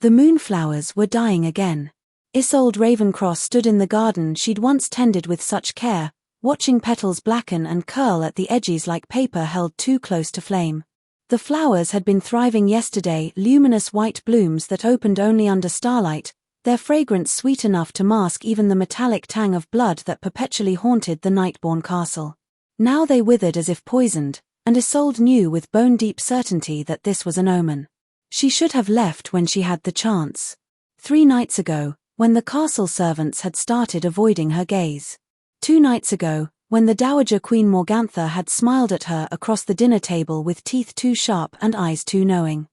The moonflowers were dying again. Isolde Ravencross stood in the garden she'd once tended with such care, watching petals blacken and curl at the edges like paper held too close to flame. The flowers had been thriving yesterday, luminous white blooms that opened only under starlight, their fragrance sweet enough to mask even the metallic tang of blood that perpetually haunted the Nightbourne castle. Now they withered as if poisoned, and Isolde knew with bone-deep certainty that this was an omen. She should have left when she had the chance. 3 nights ago, when the castle servants had started avoiding her gaze. 2 nights ago, when the Dowager Queen Morgantha had smiled at her across the dinner table with teeth too sharp and eyes too knowing.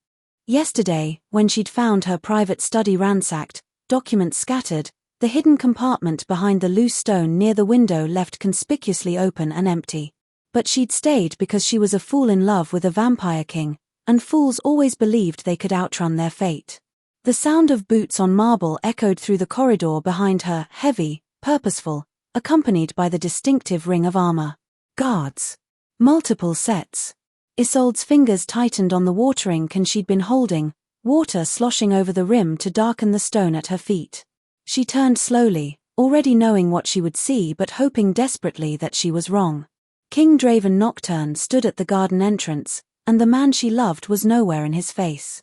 Yesterday, when she'd found her private study ransacked, documents scattered, the hidden compartment behind the loose stone near the window left conspicuously open and empty. But she'd stayed because she was a fool in love with a vampire king, and fools always believed they could outrun their fate. The sound of boots on marble echoed through the corridor behind her, heavy, purposeful, accompanied by the distinctive ring of armor. Guards. Multiple sets. Isolde's fingers tightened on the watering can she'd been holding, water sloshing over the rim to darken the stone at her feet. She turned slowly, already knowing what she would see but hoping desperately that she was wrong. King Draven Nocturne stood at the garden entrance, and the man she loved was nowhere in his face.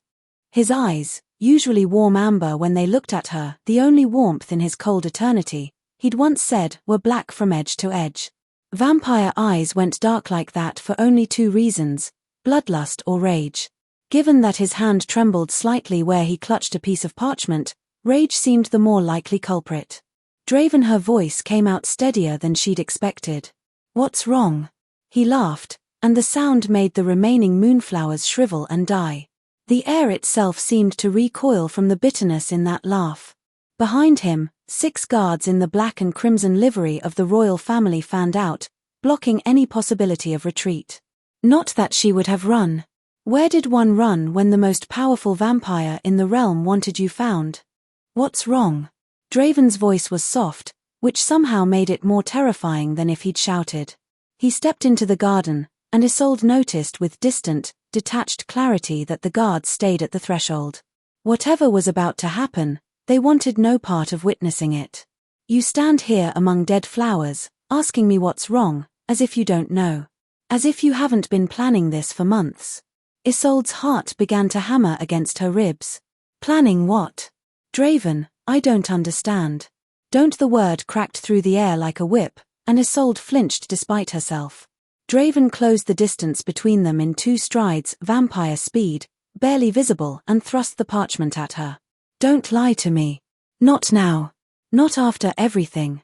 His eyes, usually warm amber when they looked at her, the only warmth in his cold eternity, he'd once said, were black from edge to edge. Vampire eyes went dark like that for only 2 reasons, bloodlust or rage. Given that his hand trembled slightly where he clutched a piece of parchment, rage seemed the more likely culprit. Draven, her voice came out steadier than she'd expected. "What's wrong?" He laughed, and the sound made the remaining moonflowers shrivel and die. The air itself seemed to recoil from the bitterness in that laugh. Behind him, 6 guards in the black and crimson livery of the royal family fanned out, blocking any possibility of retreat. Not that she would have run. Where did one run when the most powerful vampire in the realm wanted you found? "What's wrong?" Draven's voice was soft, which somehow made it more terrifying than if he'd shouted. He stepped into the garden, and Isolde noticed with distant, detached clarity that the guards stayed at the threshold. Whatever was about to happen, they wanted no part of witnessing it. "You stand here among dead flowers, asking me what's wrong, as if you don't know. As if you haven't been planning this for months." Isolde's heart began to hammer against her ribs. "Planning what?" "Draven, I don't understand." "Don't." The word cracked through the air like a whip, and Isolde flinched despite herself. Draven closed the distance between them in 2 strides, vampire speed, barely visible, and thrust the parchment at her. "Don't lie to me. Not now. Not after everything."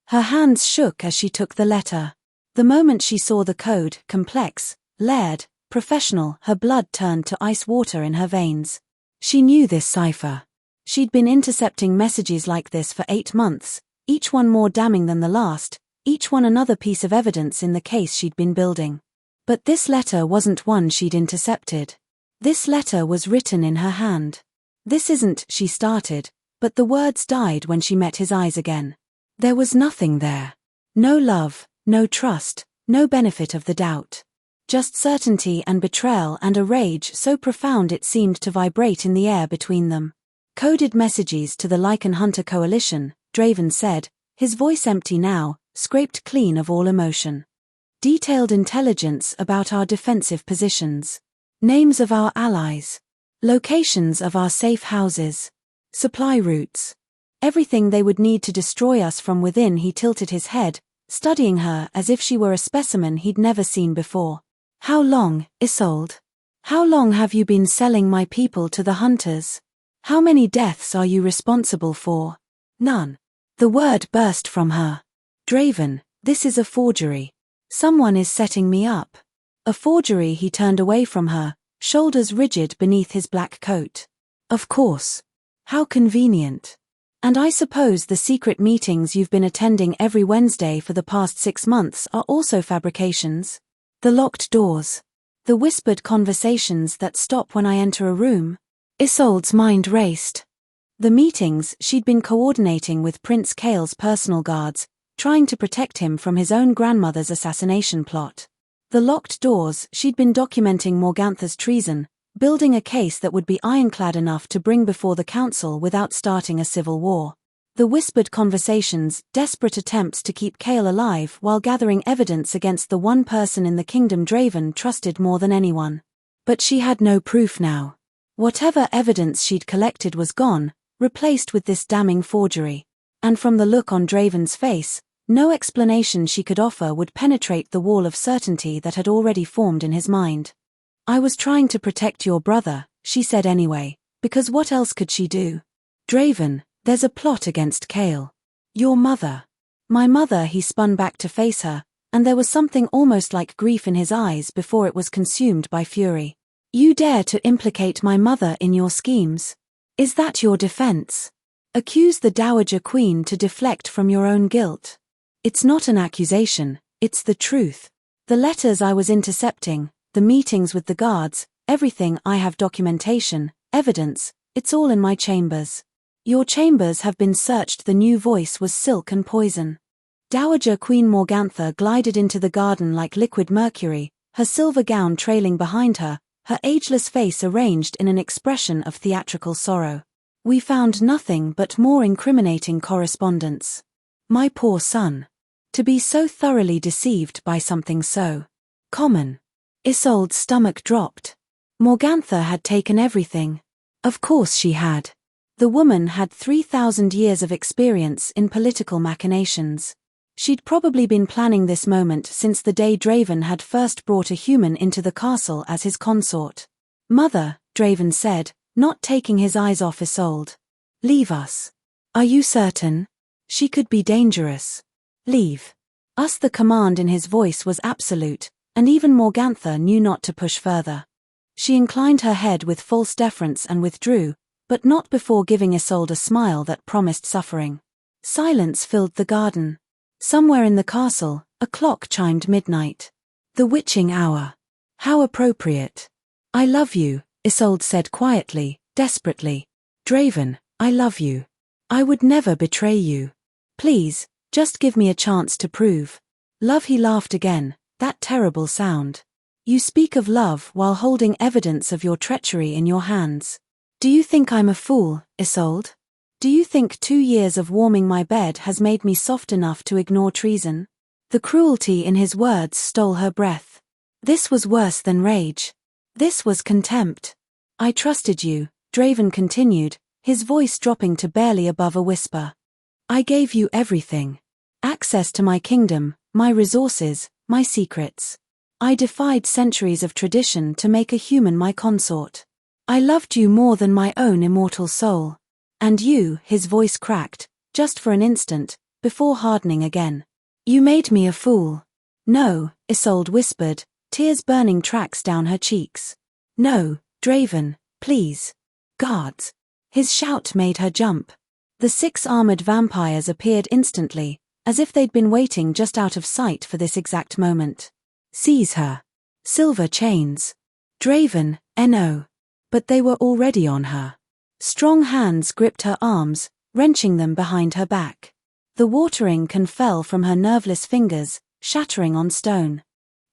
Her hands shook as she took the letter. The moment she saw the code, complex, layered, professional, her blood turned to ice water in her veins. She knew this cipher. She'd been intercepting messages like this for 8 months, each one more damning than the last, each one another piece of evidence in the case she'd been building. But this letter wasn't one she'd intercepted. This letter was written in her hand. "This isn't," she started, but the words died when she met his eyes again. There was nothing there. No love, no trust, no benefit of the doubt. Just certainty and betrayal and a rage so profound it seemed to vibrate in the air between them. "Coded messages to the Lycan Hunter Coalition," Draven said, his voice empty now, scraped clean of all emotion. "Detailed intelligence about our defensive positions. Names of our allies. Locations of our safe houses. Supply routes. Everything they would need to destroy us from within." He tilted his head, studying her as if she were a specimen he'd never seen before. "How long, Isolde? How long have you been selling my people to the hunters? How many deaths are you responsible for?" "None." The word burst from her. "Draven, this is a forgery. Someone is setting me up." "A forgery?" He turned away from her, shoulders rigid beneath his black coat. "Of course. How convenient. And I suppose the secret meetings you've been attending every Wednesday for the past 6 months are also fabrications? The locked doors. The whispered conversations that stop when I enter a room." Isolde's mind raced. The meetings she'd been coordinating with Prince Kael's personal guards, trying to protect him from his own grandmother's assassination plot. The locked doors she'd been documenting Morgantha's treason, building a case that would be ironclad enough to bring before the council without starting a civil war. The whispered conversations, desperate attempts to keep Cale alive while gathering evidence against the one person in the kingdom Draven trusted more than anyone. But she had no proof now. Whatever evidence she'd collected was gone, replaced with this damning forgery. And from the look on Draven's face, no explanation she could offer would penetrate the wall of certainty that had already formed in his mind. "I was trying to protect your brother," she said anyway, because what else could she do? "Draven, there's a plot against Cale. Your mother." "My mother," he spun back to face her, and there was something almost like grief in his eyes before it was consumed by fury. "You dare to implicate my mother in your schemes? Is that your defense? Accuse the Dowager Queen to deflect from your own guilt? It's not an accusation, it's the truth. The letters I was intercepting, the meetings with the guards, everything. I have documentation, evidence, it's all in my chambers." "Your chambers have been searched." The new voice was silk and poison. Dowager Queen Morgantha glided into the garden like liquid mercury, her silver gown trailing behind her, her ageless face arranged in an expression of theatrical sorrow. "We found nothing but more incriminating correspondence. My poor son. To be so thoroughly deceived by something so common." Isolde's stomach dropped. Morgantha had taken everything. Of course she had. The woman had 3,000 years of experience in political machinations. She'd probably been planning this moment since the day Draven had first brought a human into the castle as his consort. "Mother," Draven said, not taking his eyes off Isolde. "Leave us." "Are you certain? She could be dangerous." "Leave us." The command in his voice was absolute, and even Morgantha knew not to push further. She inclined her head with false deference and withdrew, but not before giving Isolde a smile that promised suffering. Silence filled the garden. Somewhere in the castle, a clock chimed midnight. The witching hour. How appropriate. "I love you," Isolde said quietly, desperately. "Draven, I love you. I would never betray you. Please, just give me a chance to prove." "Love," he laughed again, that terrible sound. "You speak of love while holding evidence of your treachery in your hands. Do you think I'm a fool, Isolde? Do you think 2 years of warming my bed has made me soft enough to ignore treason?" The cruelty in his words stole her breath. This was worse than rage. This was contempt. "I trusted you," Draven continued, his voice dropping to barely above a whisper. "I gave you everything. Access to my kingdom, my resources, my secrets. I defied centuries of tradition to make a human my consort. I loved you more than my own immortal soul. And you," his voice cracked, just for an instant, before hardening again. "You made me a fool." "No," Isolde whispered, tears burning tracks down her cheeks. "No, Draven, please." "Guards." His shout made her jump. The 6 armored vampires appeared instantly, as if they'd been waiting just out of sight for this exact moment. "Seize her." Silver chains. "Draven, no." But they were already on her. Strong hands gripped her arms, wrenching them behind her back. The watering can fell from her nerveless fingers, shattering on stone.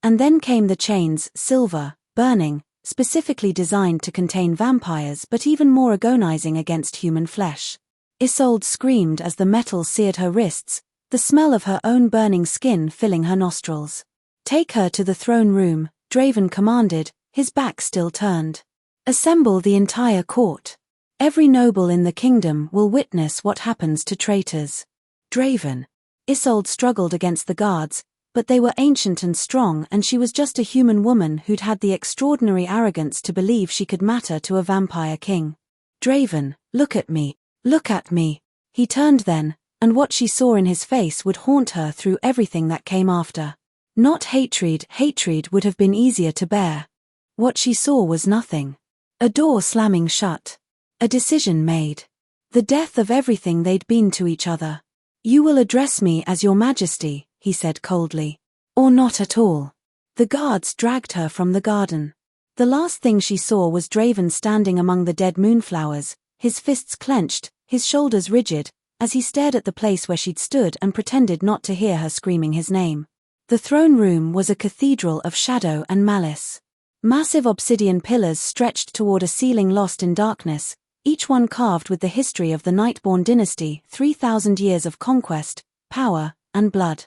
And then came the chains, silver, burning, specifically designed to contain vampires but even more agonizing against human flesh. Isolde screamed as the metal seared her wrists, the smell of her own burning skin filling her nostrils. "Take her to the throne room," Draven commanded, his back still turned. "Assemble the entire court. Every noble in the kingdom will witness what happens to traitors." "Draven." Isolde struggled against the guards, but they were ancient and strong, and she was just a human woman who'd had the extraordinary arrogance to believe she could matter to a vampire king. "Draven, look at me. Look at me." He turned then, and what she saw in his face would haunt her through everything that came after. Not hatred would have been easier to bear. What she saw was nothing. A door slamming shut. A decision made. The death of everything they'd been to each other. "You will address me as your majesty," he said coldly. "Or not at all." The guards dragged her from the garden. The last thing she saw was Draven standing among the dead moonflowers, his fists clenched, his shoulders rigid, as he stared at the place where she'd stood and pretended not to hear her screaming his name. The throne room was a cathedral of shadow and malice. Massive obsidian pillars stretched toward a ceiling lost in darkness, each one carved with the history of the Nightborn dynasty, 3,000 years of conquest, power, and blood.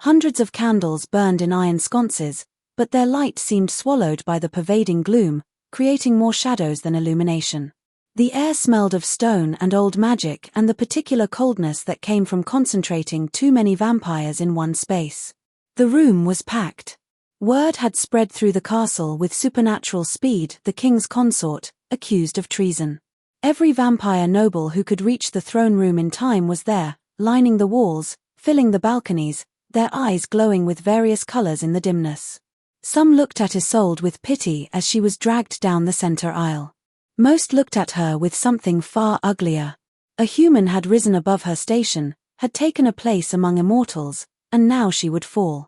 Hundreds of candles burned in iron sconces, but their light seemed swallowed by the pervading gloom, creating more shadows than illumination. The air smelled of stone and old magic and the particular coldness that came from concentrating too many vampires in one space. The room was packed. Word had spread through the castle with supernatural speed, the king's consort, accused of treason. Every vampire noble who could reach the throne room in time was there, lining the walls, filling the balconies, their eyes glowing with various colors in the dimness. Some looked at Isolde with pity as she was dragged down the center aisle. Most looked at her with something far uglier. A human had risen above her station, had taken a place among immortals, and now she would fall.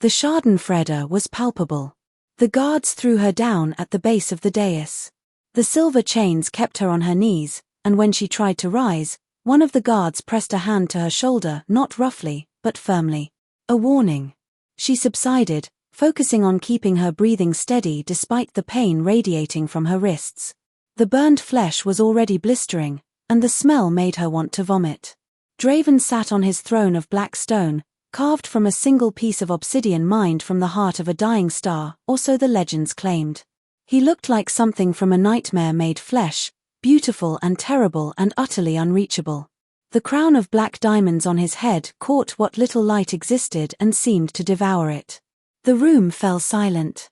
The schadenfreude was palpable. The guards threw her down at the base of the dais. The silver chains kept her on her knees, and when she tried to rise, one of the guards pressed a hand to her shoulder, not roughly, but firmly. A warning. She subsided, focusing on keeping her breathing steady despite the pain radiating from her wrists. The burned flesh was already blistering, and the smell made her want to vomit. Draven sat on his throne of black stone, carved from a single piece of obsidian mined from the heart of a dying star, or so the legends claimed. He looked like something from a nightmare made flesh, beautiful and terrible and utterly unreachable. The crown of black diamonds on his head caught what little light existed and seemed to devour it. The room fell silent.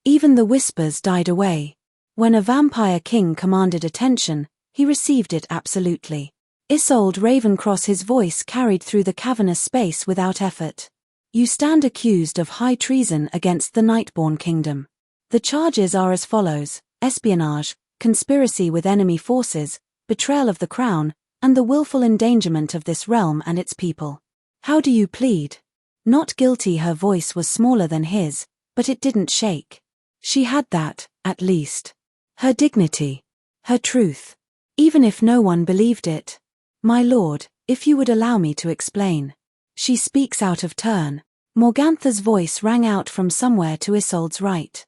Even the whispers died away. When a vampire king commanded attention, he received it absolutely. Isolde Ravencross, his voice carried through the cavernous space without effort. You stand accused of high treason against the Nightborn kingdom. The charges are as follows: espionage, conspiracy with enemy forces, betrayal of the crown, and the willful endangerment of this realm and its people. How do you plead? Not guilty. Her voice was smaller than his, but it didn't shake. She had that, at least. Her dignity. Her truth. Even if no one believed it. My lord, if you would allow me to explain. She speaks out of turn. Morgantha's voice rang out from somewhere to Isolde's right.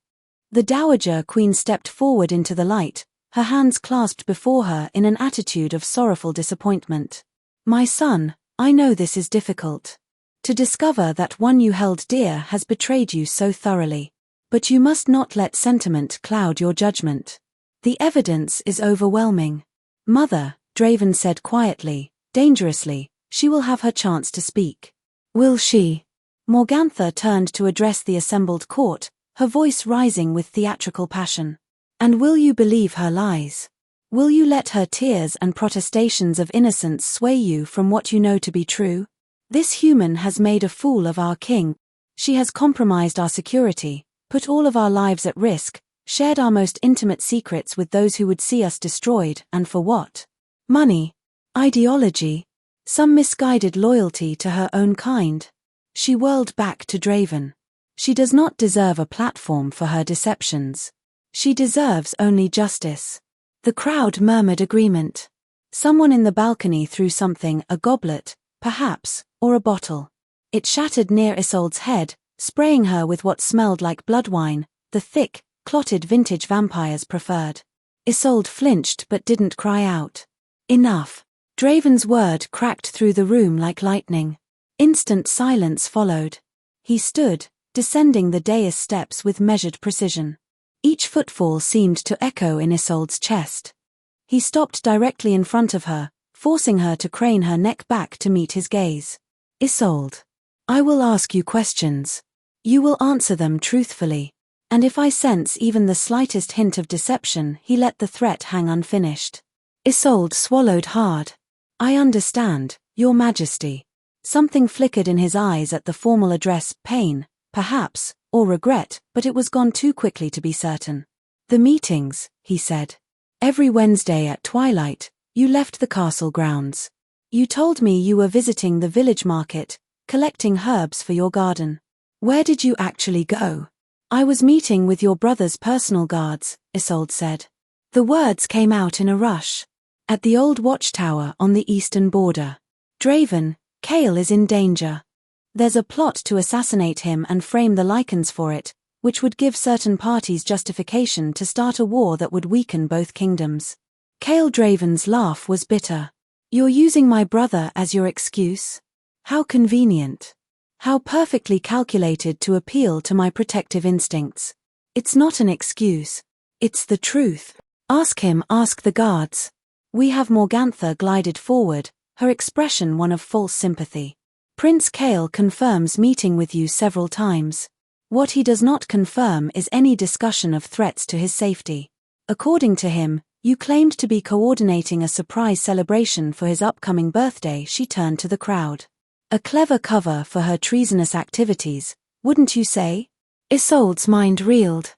The Dowager Queen stepped forward into the light, her hands clasped before her in an attitude of sorrowful disappointment. My son, I know this is difficult. To discover that one you held dear has betrayed you so thoroughly. But you must not let sentiment cloud your judgment. The evidence is overwhelming. Mother, Draven said quietly, dangerously, she will have her chance to speak. Will she? Morgantha turned to address the assembled court, her voice rising with theatrical passion. And will you believe her lies? Will you let her tears and protestations of innocence sway you from what you know to be true? This human has made a fool of our king. She has compromised our security, put all of our lives at risk, shared our most intimate secrets with those who would see us destroyed, and for what? Money? Ideology? Some misguided loyalty to her own kind? She whirled back to Draven. She does not deserve a platform for her deceptions. She deserves only justice. The crowd murmured agreement. Someone in the balcony threw something, a goblet, perhaps, or a bottle. It shattered near Isolde's head, spraying her with what smelled like blood wine, the thick, clotted vintage vampires preferred. Isolde flinched but didn't cry out. Enough. Draven's word cracked through the room like lightning. Instant silence followed. He stood, descending the dais steps with measured precision. Each footfall seemed to echo in Isolde's chest. He stopped directly in front of her, forcing her to crane her neck back to meet his gaze. Isolde. I will ask you questions. You will answer them truthfully. And if I sense even the slightest hint of deception, he let the threat hang unfinished. Isolde swallowed hard. I understand, Your Majesty. Something flickered in his eyes at the formal address, pain, perhaps, or regret, but it was gone too quickly to be certain. The meetings, he said. Every Wednesday at twilight, you left the castle grounds. You told me you were visiting the village market, collecting herbs for your garden. Where did you actually go? I was meeting with your brother's personal guards, Isolde said. The words came out in a rush. At the old watchtower on the eastern border. Draven, Kale is in danger. There's a plot to assassinate him and frame the Lycans for it. which would give certain parties justification to start a war that would weaken both kingdoms. Kael Draven's laugh was bitter. You're using my brother as your excuse? How convenient. How perfectly calculated to appeal to my protective instincts. It's not an excuse. It's the truth. Ask him, ask the guards. We have. Morgantha glided forward, her expression one of false sympathy. Prince Kael confirms meeting with you several times. What he does not confirm is any discussion of threats to his safety. According to him, you claimed to be coordinating a surprise celebration for his upcoming birthday. She turned to the crowd. A clever cover for her treasonous activities, wouldn't you say? Isolde's mind reeled.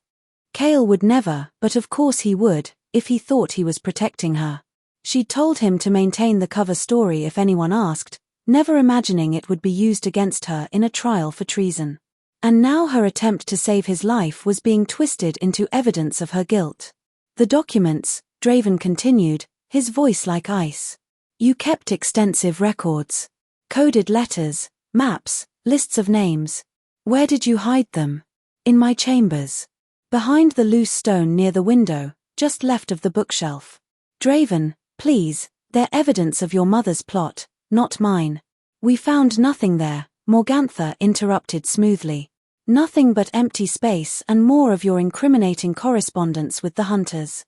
Kael would never, but of course he would, if he thought he was protecting her. She'd told him to maintain the cover story if anyone asked, never imagining it would be used against her in a trial for treason. And now her attempt to save his life was being twisted into evidence of her guilt. The documents, Draven continued, his voice like ice. You kept extensive records. Coded letters, maps, lists of names. Where did you hide them? In my chambers. Behind the loose stone near the window, just left of the bookshelf. Draven, please, they're evidence of your mother's plot, not mine. We found nothing there, Morgantha interrupted smoothly. Nothing but empty space and more of your incriminating correspondence with the hunters.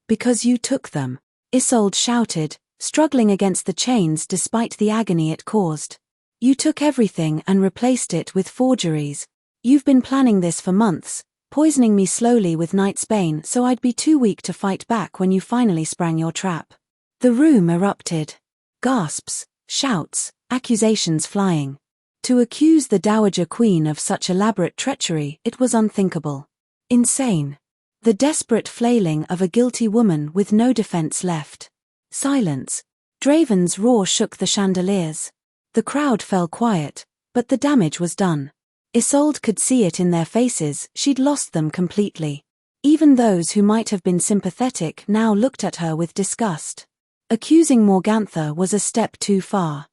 Because you took them, Isolde shouted, struggling against the chains despite the agony it caused. You took everything and replaced it with forgeries. You've been planning this for months, poisoning me slowly with Nightsbane so I'd be too weak to fight back when you finally sprang your trap. The room erupted. Gasps, shouts, accusations flying. To accuse the Dowager Queen of such elaborate treachery, it was unthinkable. Insane. The desperate flailing of a guilty woman with no defense left. Silence. Draven's roar shook the chandeliers. The crowd fell quiet, but the damage was done. Isolde could see it in their faces, she'd lost them completely. Even those who might have been sympathetic now looked at her with disgust. Accusing Morgantha was a step too far.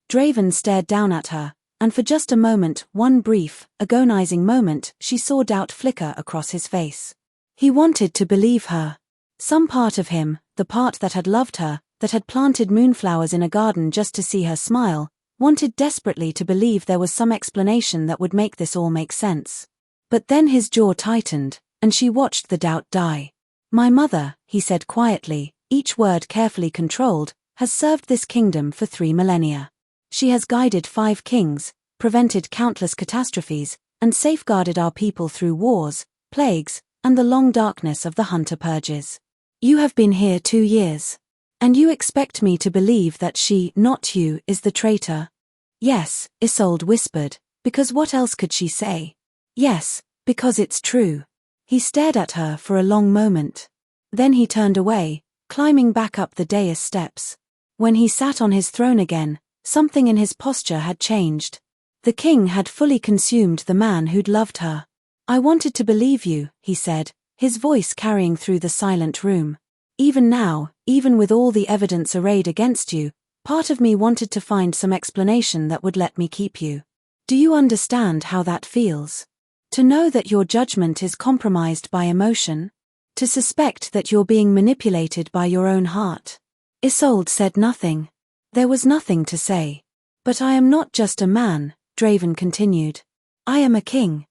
Draven stared down at her, and for just a moment, one brief, agonizing moment, she saw doubt flicker across his face. He wanted to believe her. Some part of him, the part that had loved her, that had planted moonflowers in a garden just to see her smile, wanted desperately to believe there was some explanation that would make this all make sense. But then his jaw tightened, and she watched the doubt die. My mother, he said quietly, each word carefully controlled, has served this kingdom for 3 millennia. She has guided 5 kings, prevented countless catastrophes, and safeguarded our people through wars, plagues, and the long darkness of the hunter purges. You have been here 2 years. And you expect me to believe that she, not you, is the traitor? Yes, Isolde whispered, because what else could she say? Yes, because it's true. He stared at her for a long moment. Then he turned away, climbing back up the dais steps. When he sat on his throne again, something in his posture had changed. The king had fully consumed the man who'd loved her. I wanted to believe you, he said, his voice carrying through the silent room. Even now, even with all the evidence arrayed against you, part of me wanted to find some explanation that would let me keep you. Do you understand how that feels? To know that your judgment is compromised by emotion? To suspect that you're being manipulated by your own heart? Isolde said nothing. There was nothing to say. But I am not just a man, Draven continued. I am a king.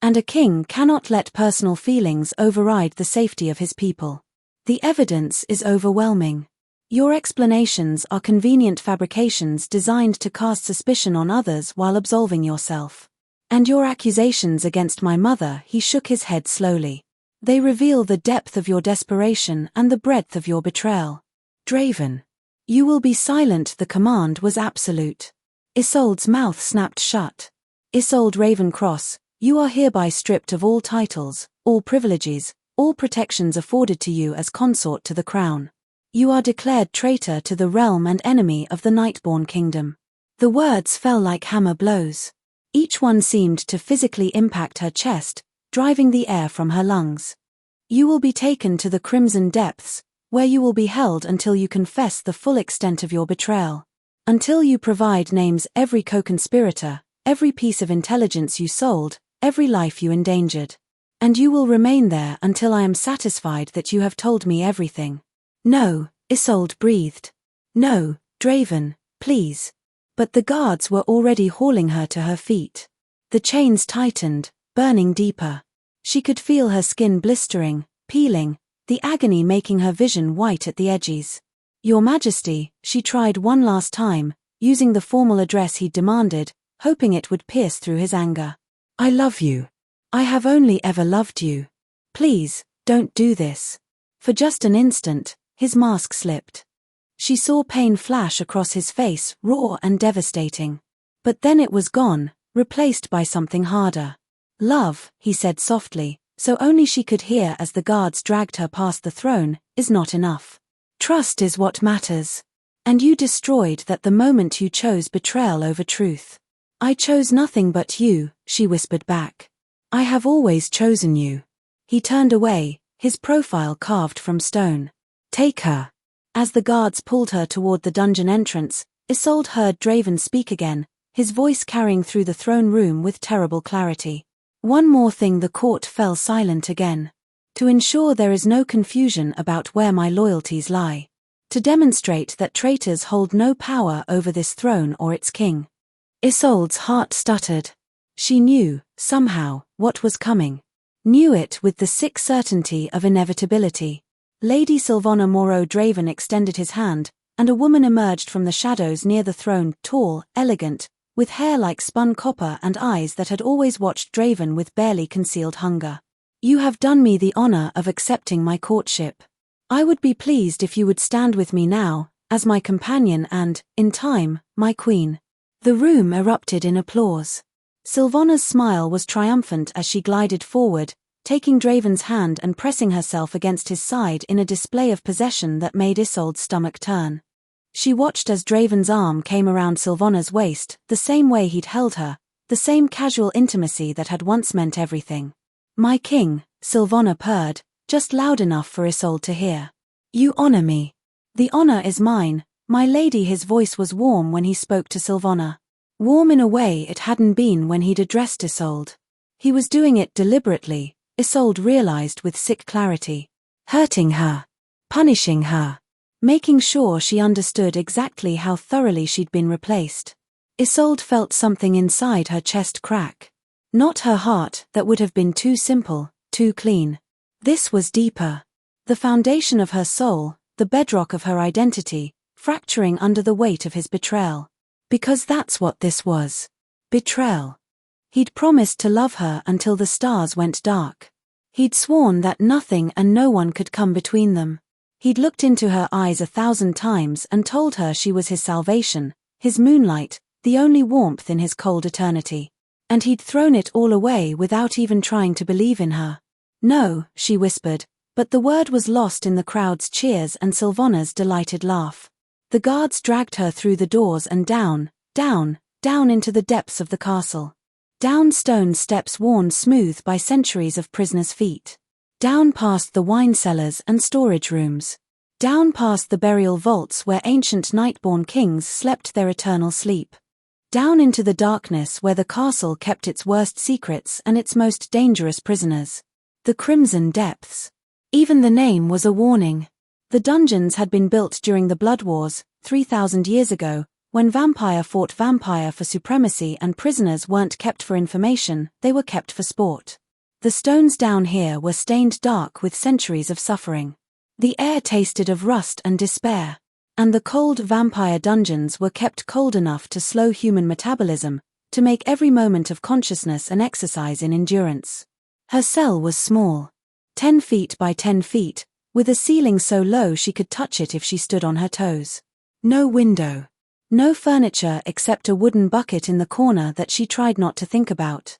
And a king cannot let personal feelings override the safety of his people. The evidence is overwhelming. Your explanations are convenient fabrications designed to cast suspicion on others while absolving yourself. And your accusations against my mother, he shook his head slowly. They reveal the depth of your desperation and the breadth of your betrayal. Draven. You will be silent. The command was absolute. Isolde's mouth snapped shut. Isolde Ravencross, you are hereby stripped of all titles, all privileges, all protections afforded to you as consort to the crown. You are declared traitor to the realm and enemy of the Nightborn kingdom. The words fell like hammer blows. Each one seemed to physically impact her chest, driving the air from her lungs. You will be taken to the crimson depths, where you will be held until you confess the full extent of your betrayal. Until you provide names every co-conspirator, every piece of intelligence you sold, every life you endangered. And you will remain there until I am satisfied that you have told me everything. No, Isolde breathed. No, Draven, please. But the guards were already hauling her to her feet. The chains tightened, burning deeper. She could feel her skin blistering, peeling, the agony making her vision white at the edges. Your Majesty, she tried one last time, using the formal address he'd demanded, hoping it would pierce through his anger. I love you. I have only ever loved you. Please, don't do this. For just an instant, his mask slipped. She saw pain flash across his face, raw and devastating. But then it was gone, replaced by something harder. Love, he said softly, so only she could hear as the guards dragged her past the throne, is not enough. Trust is what matters. And you destroyed that the moment you chose betrayal over truth. I chose nothing but you, she whispered back. I have always chosen you. He turned away, his profile carved from stone. Take her. As the guards pulled her toward the dungeon entrance, Isolde heard Draven speak again, his voice carrying through the throne room with terrible clarity. One more thing. The court fell silent again. To ensure there is no confusion about where my loyalties lie. To demonstrate that traitors hold no power over this throne or its king. Isolde's heart stuttered. She knew, somehow, what was coming. Knew it with the sick certainty of inevitability. Lady Sylvana Moreau. Draven extended his hand, and a woman emerged from the shadows near the throne, tall, elegant, with hair like spun copper and eyes that had always watched Draven with barely concealed hunger. You have done me the honor of accepting my courtship. I would be pleased if you would stand with me now, as my companion and, in time, my queen. The room erupted in applause. Sylvana's smile was triumphant as she glided forward, taking Draven's hand and pressing herself against his side in a display of possession that made Isolde's stomach turn. She watched as Draven's arm came around Sylvana's waist, the same way he'd held her, the same casual intimacy that had once meant everything. My king, Sylvana purred, just loud enough for Isolde to hear. You honor me. The honor is mine, my lady. His voice was warm when he spoke to Sylvana. Warm in a way it hadn't been when he'd addressed Isolde. He was doing it deliberately, Isolde realized with sick clarity. Hurting her. Punishing her. Making sure she understood exactly how thoroughly she'd been replaced. Isolde felt something inside her chest crack. Not her heart, that would have been too simple, too clean. This was deeper. The foundation of her soul, the bedrock of her identity, fracturing under the weight of his betrayal. Because that's what this was. Betrayal. He'd promised to love her until the stars went dark. He'd sworn that nothing and no one could come between them. He'd looked into her eyes 1,000 times and told her she was his salvation, his moonlight, the only warmth in his cold eternity. And he'd thrown it all away without even trying to believe in her. No, she whispered, but the word was lost in the crowd's cheers and Sylvana's delighted laugh. The guards dragged her through the doors and down, down, down into the depths of the castle. Down stone steps worn smooth by centuries of prisoners' feet. Down past the wine cellars and storage rooms. Down past the burial vaults where ancient nightborn kings slept their eternal sleep. Down into the darkness where the castle kept its worst secrets and its most dangerous prisoners. The Crimson Depths. Even the name was a warning. The dungeons had been built during the Blood Wars, 3,000 years ago, when vampire fought vampire for supremacy and prisoners weren't kept for information, they were kept for sport. The stones down here were stained dark with centuries of suffering. The air tasted of rust and despair. And the cold vampire dungeons were kept cold enough to slow human metabolism, to make every moment of consciousness an exercise in endurance. Her cell was small. 10 feet by 10 feet, with a ceiling so low she could touch it if she stood on her toes. No window. No furniture except a wooden bucket in the corner that she tried not to think about.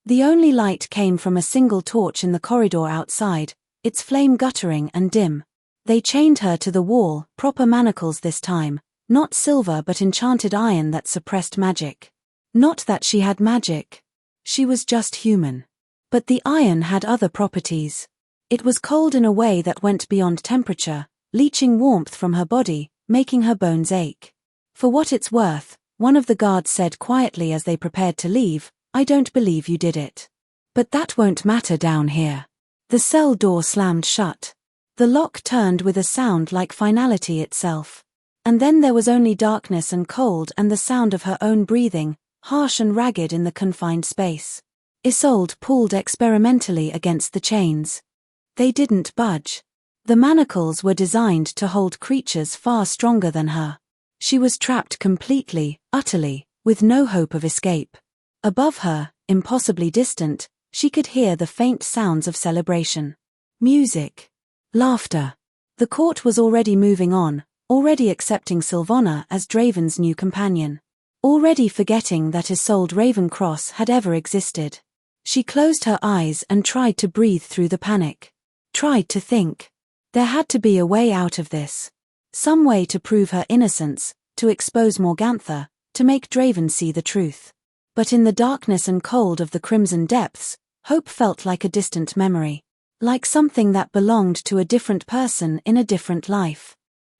The only light came from a single torch in the corridor outside, its flame guttering and dim. They chained her to the wall, proper manacles this time, not silver but enchanted iron that suppressed magic. Not that she had magic. She was just human. But the iron had other properties. It was cold in a way that went beyond temperature, leaching warmth from her body, making her bones ache. For what it's worth, one of the guards said quietly as they prepared to leave, I don't believe you did it. But that won't matter down here. The cell door slammed shut. The lock turned with a sound like finality itself. And then there was only darkness and cold and the sound of her own breathing, harsh and ragged in the confined space. Isolde pulled experimentally against the chains. They didn't budge. The manacles were designed to hold creatures far stronger than her. She was trapped completely, utterly, with no hope of escape. Above her, impossibly distant, she could hear the faint sounds of celebration. Music. Laughter. The court was already moving on, already accepting Sylvana as Draven's new companion. Already forgetting that Isolde Ravencross had ever existed. She closed her eyes and tried to breathe through the panic. Tried to think. There had to be a way out of this. Some way to prove her innocence, to expose Morgantha, to make Draven see the truth. But in the darkness and cold of the crimson depths, hope felt like a distant memory. Like something that belonged to a different person in a different life.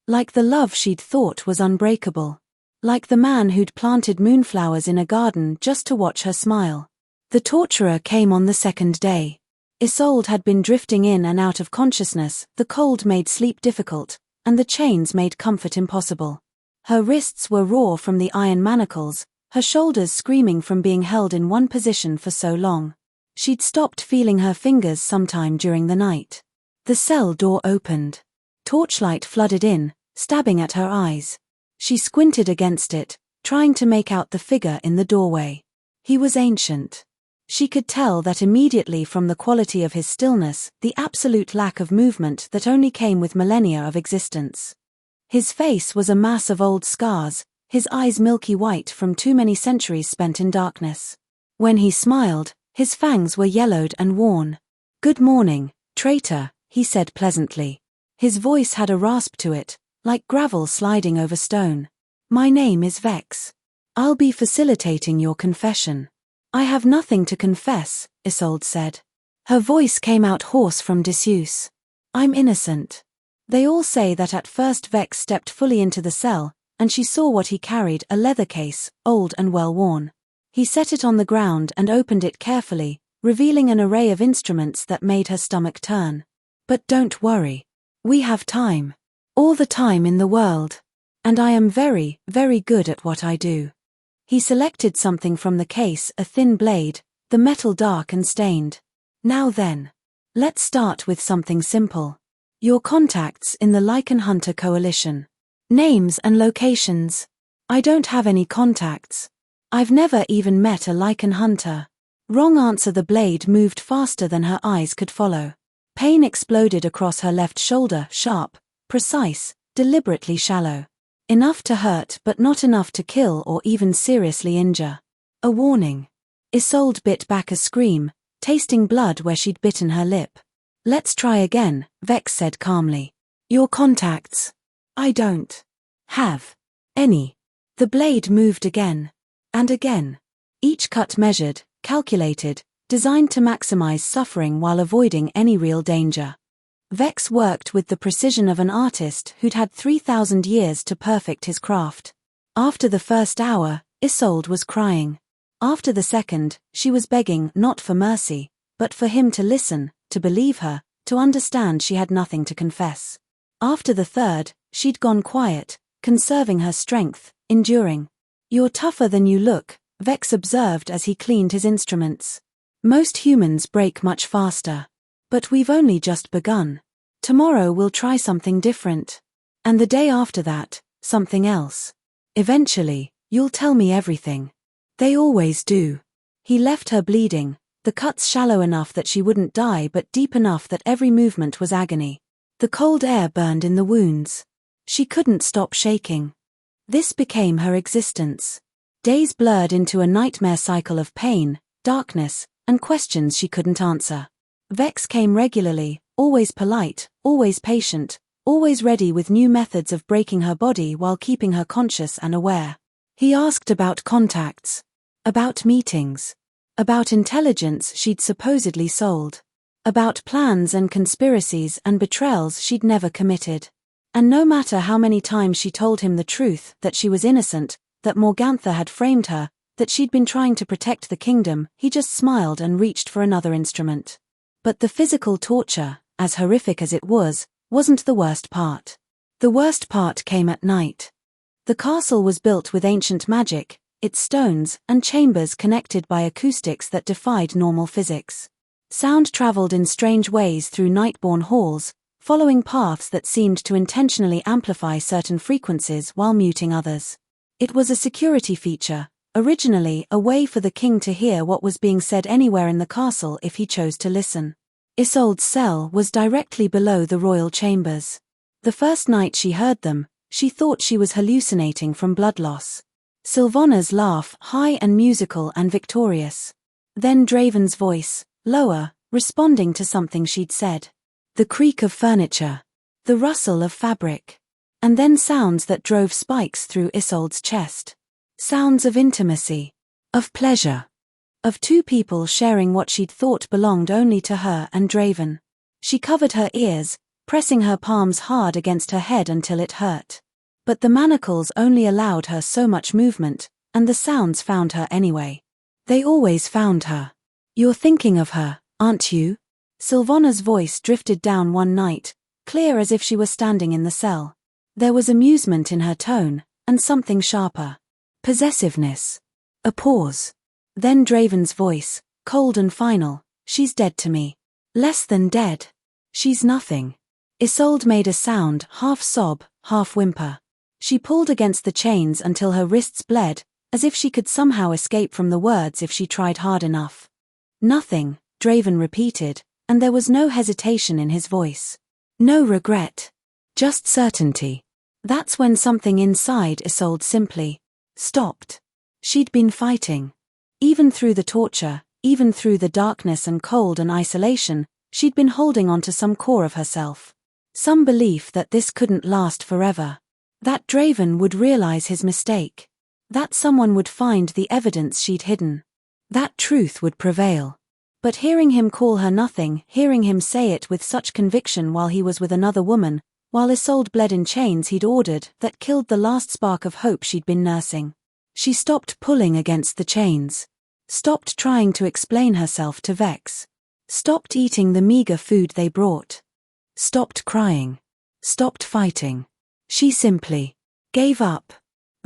Like the love she'd thought was unbreakable. Like the man who'd planted moonflowers in a garden just to watch her smile. The torturer came on the second day. Isolde had been drifting in and out of consciousness, the cold made sleep difficult, and the chains made comfort impossible. Her wrists were raw from the iron manacles, her shoulders screaming from being held in one position for so long. She'd stopped feeling her fingers sometime during the night. The cell door opened. Torchlight flooded in, stabbing at her eyes. She squinted against it, trying to make out the figure in the doorway. He was ancient. She could tell that immediately from the quality of his stillness, the absolute lack of movement that only came with millennia of existence. His face was a mass of old scars, his eyes milky white from too many centuries spent in darkness. When he smiled, his fangs were yellowed and worn. "Good morning, traitor," he said pleasantly. His voice had a rasp to it, like gravel sliding over stone. "My name is Vex. I'll be facilitating your confession." "I have nothing to confess," Isolde said. Her voice came out hoarse from disuse. "I'm innocent." They all say that at first Vex stepped fully into the cell, and she saw what he carried, a leather case, old and well-worn. He set it on the ground and opened it carefully, revealing an array of instruments that made her stomach turn. "But don't worry. We have time. All the time in the world. And I am very, very good at what I do." He selected something from the case, a thin blade, the metal dark and stained. "Now then. Let's start with something simple. Your contacts in the Lichen Hunter Coalition. Names and locations." "I don't have any contacts. I've never even met a Lichen Hunter." Wrong answer. The blade moved faster than her eyes could follow. Pain exploded across her left shoulder, sharp, precise, deliberately shallow. Enough to hurt but not enough to kill or even seriously injure. A warning. Isolde bit back a scream, tasting blood where she'd bitten her lip. "Let's try again," Vex said calmly. "Your contacts. I don't have any." The blade moved again. And again. Each cut measured, calculated, designed to maximize suffering while avoiding any real danger. Vex worked with the precision of an artist who'd had 3,000 years to perfect his craft. After the first hour, Isolde was crying. After the second, she was begging not for mercy, but for him to listen, to believe her, to understand she had nothing to confess. After the third, she'd gone quiet, conserving her strength, enduring. "You're tougher than you look," Vex observed as he cleaned his instruments. "Most humans break much faster. But we've only just begun. Tomorrow we'll try something different. And the day after that, something else. Eventually, you'll tell me everything. They always do." He left her bleeding, the cuts shallow enough that she wouldn't die but deep enough that every movement was agony. The cold air burned in the wounds. She couldn't stop shaking. This became her existence. Days blurred into a nightmare cycle of pain, darkness, and questions she couldn't answer. Vex came regularly, always polite, always patient, always ready with new methods of breaking her body while keeping her conscious and aware. He asked about contacts. About meetings. About intelligence she'd supposedly sold. About plans and conspiracies and betrayals she'd never committed. And no matter how many times she told him the truth, that she was innocent, that Morgantha had framed her, that she'd been trying to protect the kingdom, he just smiled and reached for another instrument. But the physical torture, as horrific as it was, wasn't the worst part. The worst part came at night. The castle was built with ancient magic, its stones and chambers connected by acoustics that defied normal physics. Sound traveled in strange ways through night-born halls, following paths that seemed to intentionally amplify certain frequencies while muting others. It was a security feature, originally a way for the king to hear what was being said anywhere in the castle if he chose to listen. Isolde's cell was directly below the royal chambers. The first night she heard them, she thought she was hallucinating from blood loss. Sylvanas' laugh, high and musical and victorious. Then Draven's voice, lower, responding to something she'd said. The creak of furniture. The rustle of fabric. And then sounds that drove spikes through Isolde's chest. Sounds of intimacy. Of pleasure. Of two people sharing what she'd thought belonged only to her and Draven. She covered her ears, pressing her palms hard against her head until it hurt. But the manacles only allowed her so much movement, and the sounds found her anyway. They always found her. You're thinking of her, aren't you? Sylvanas' voice drifted down one night, clear as if she were standing in the cell. There was amusement in her tone, and something sharper. Possessiveness. A pause. Then Draven's voice, cold and final, she's dead to me. Less than dead. She's nothing. Isolde made a sound, half sob, half whimper. She pulled against the chains until her wrists bled, as if she could somehow escape from the words if she tried hard enough. Nothing, Draven repeated, and there was no hesitation in his voice. No regret. Just certainty. That's when something inside Isolde simply stopped. She'd been fighting. Even through the torture, even through the darkness and cold and isolation, she'd been holding on to some core of herself. Some belief that this couldn't last forever. That Draven would realize his mistake. That someone would find the evidence she'd hidden. That truth would prevail. But hearing him call her nothing, hearing him say it with such conviction while he was with another woman, while Isolde bled in chains he'd ordered, that killed the last spark of hope she'd been nursing. She stopped pulling against the chains. Stopped trying to explain herself to Vex. Stopped eating the meager food they brought. Stopped crying. Stopped fighting. She simply gave up.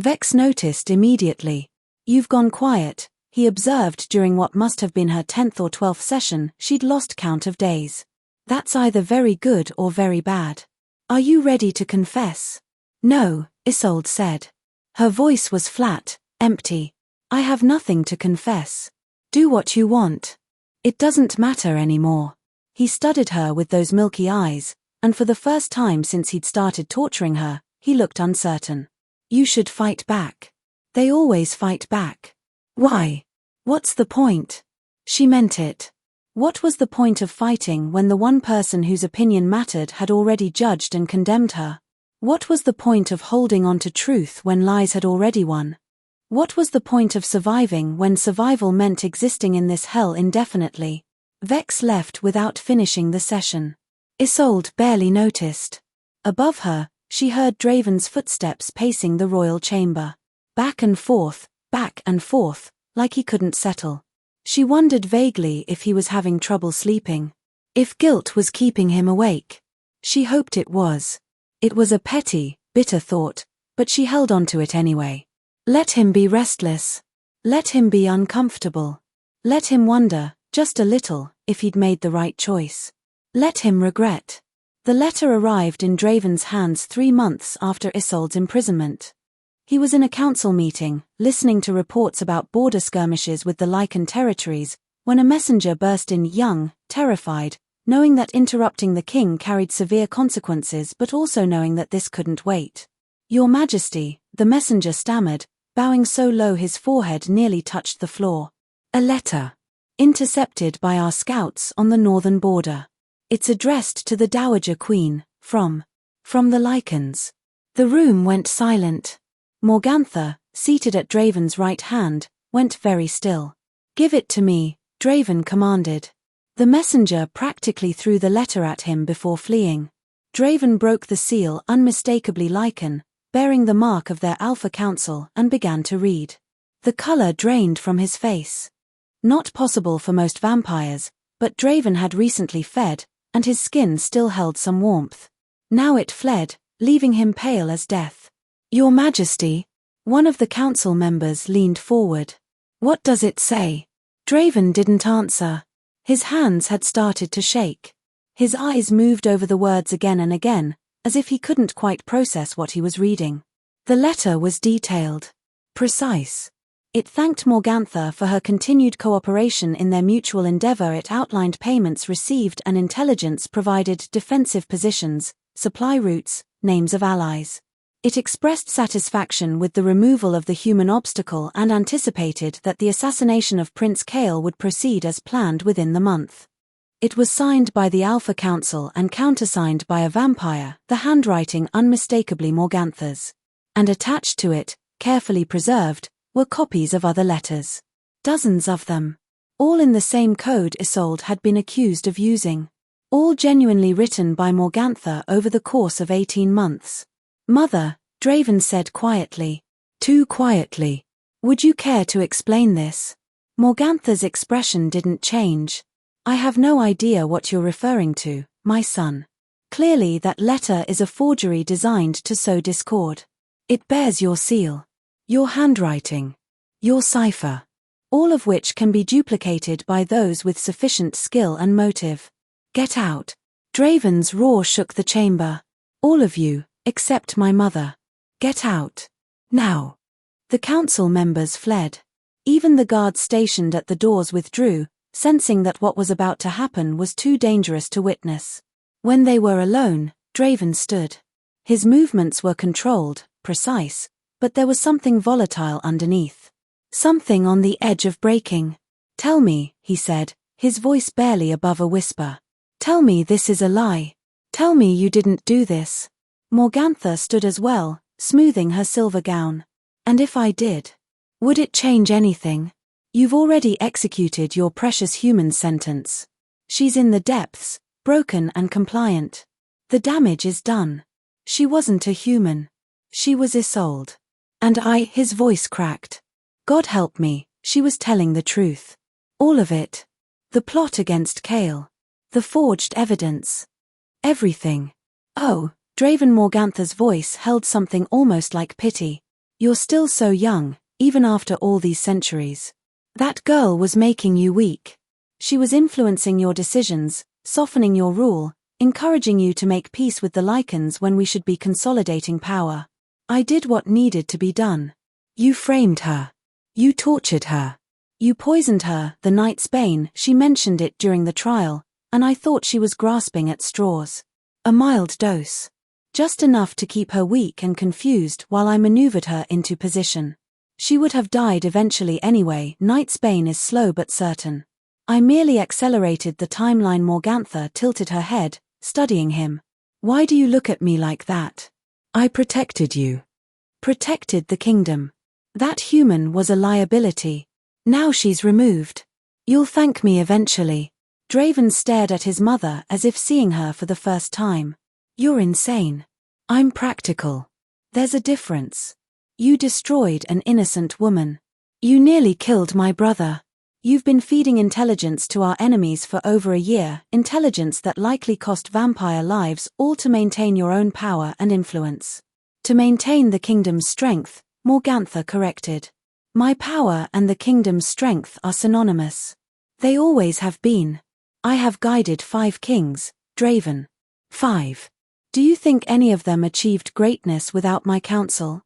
Vex noticed immediately. You've gone quiet, he observed during what must have been her 10th or 12th session. She'd lost count of days. That's either very good or very bad. Are you ready to confess? No, Isolde said. Her voice was flat, empty. I have nothing to confess. Do what you want. It doesn't matter anymore. He studied her with those milky eyes, and for the first time since he'd started torturing her, he looked uncertain. You should fight back. They always fight back. Why? What's the point? She meant it. What was the point of fighting when the one person whose opinion mattered had already judged and condemned her? What was the point of holding on to truth when lies had already won? What was the point of surviving when survival meant existing in this hell indefinitely? Vex left without finishing the session. Isolde barely noticed. Above her, she heard Draven's footsteps pacing the royal chamber. Back and forth, like he couldn't settle. She wondered vaguely if he was having trouble sleeping. If guilt was keeping him awake. She hoped it was. It was a petty, bitter thought, but she held on to it anyway. Let him be restless. Let him be uncomfortable. Let him wonder, just a little, if he'd made the right choice. Let him regret. The letter arrived in Draven's hands 3 months after Isolde's imprisonment. He was in a council meeting, listening to reports about border skirmishes with the Lycan territories, when a messenger burst in, young, terrified, knowing that interrupting the king carried severe consequences but also knowing that this couldn't wait. Your Majesty, the messenger stammered, bowing so low his forehead nearly touched the floor. A letter. Intercepted by our scouts on the northern border. It's addressed to the Dowager Queen, from the Lycans. The room went silent. Morgantha, seated at Draven's right hand, went very still. Give it to me, Draven commanded. The messenger practically threw the letter at him before fleeing. Draven broke the seal, unmistakably Lycan, bearing the mark of their Alpha Council, and began to read. The color drained from his face. Not possible for most vampires, but Draven had recently fed, and his skin still held some warmth. Now it fled, leaving him pale as death. Your Majesty, one of the council members leaned forward. What does it say? Draven didn't answer. His hands had started to shake. His eyes moved over the words again and again, as if he couldn't quite process what he was reading. The letter was detailed. Precise. It thanked Morgantha for her continued cooperation in their mutual endeavor. It outlined payments received and intelligence provided, defensive positions, supply routes, names of allies. It expressed satisfaction with the removal of the human obstacle and anticipated that the assassination of Prince Kael would proceed as planned within the month. It was signed by the Alpha Council and countersigned by a vampire, the handwriting unmistakably Morgantha's. And attached to it, carefully preserved, were copies of other letters. Dozens of them. All in the same code Isolde had been accused of using. All genuinely written by Morgantha over the course of 18 months. Mother, Draven said quietly. Too quietly. Would you care to explain this? Morgantha's expression didn't change. I have no idea what you're referring to, my son. Clearly that letter is a forgery designed to sow discord. It bears your seal. Your handwriting. Your cipher. All of which can be duplicated by those with sufficient skill and motive. Get out. Draven's roar shook the chamber. All of you, except my mother. Get out. Now. The council members fled. Even the guards stationed at the doors withdrew, sensing that what was about to happen was too dangerous to witness. When they were alone, Draven stood. His movements were controlled, precise, but there was something volatile underneath. Something on the edge of breaking. Tell me, he said, his voice barely above a whisper. Tell me this is a lie. Tell me you didn't do this. Morgantha stood as well, smoothing her silver gown. And if I did? Would it change anything? You've already executed your precious human sentence. She's in the depths, broken and compliant. The damage is done. She wasn't a human. She was Isolde. And his voice cracked. God help me, she was telling the truth. All of it. The plot against Kael. The forged evidence. Everything. Oh, Draven Morgantha's voice held something almost like pity. You're still so young, even after all these centuries. That girl was making you weak. She was influencing your decisions, softening your rule, encouraging you to make peace with the Lycans when we should be consolidating power. I did what needed to be done. You framed her. You tortured her. You poisoned her. The night's bane, she mentioned it during the trial, and I thought she was grasping at straws. A mild dose. Just enough to keep her weak and confused while I maneuvered her into position. She would have died eventually anyway. Night's bane is slow but certain. I merely accelerated the timeline. Morgantha tilted her head, studying him. Why do you look at me like that? I protected you. Protected the kingdom. That human was a liability. Now she's removed. You'll thank me eventually. Draven stared at his mother as if seeing her for the first time. You're insane. I'm practical. There's a difference. You destroyed an innocent woman. You nearly killed my brother. You've been feeding intelligence to our enemies for over a year, intelligence that likely cost vampire lives, all to maintain your own power and influence. To maintain the kingdom's strength, Morgantha corrected. My power and the kingdom's strength are synonymous. They always have been. I have guided 5 kings, Draven. 5. Do you think any of them achieved greatness without my counsel?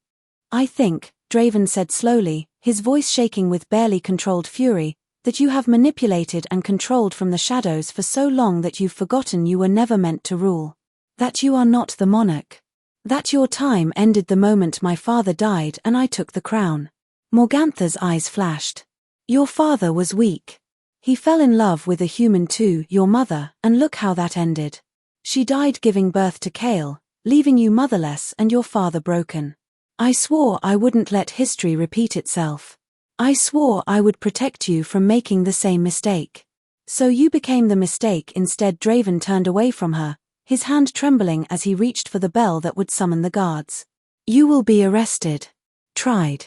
I think, Draven said slowly, his voice shaking with barely controlled fury, that you have manipulated and controlled from the shadows for so long that you've forgotten you were never meant to rule. That you are not the monarch. That your time ended the moment my father died and I took the crown. Morgantha's eyes flashed. Your father was weak. He fell in love with a human too, your mother, and look how that ended. She died giving birth to Kael, leaving you motherless and your father broken. I swore I wouldn't let history repeat itself. I swore I would protect you from making the same mistake. So you became the mistake instead. Draven turned away from her, his hand trembling as he reached for the bell that would summon the guards. You will be arrested. Tried.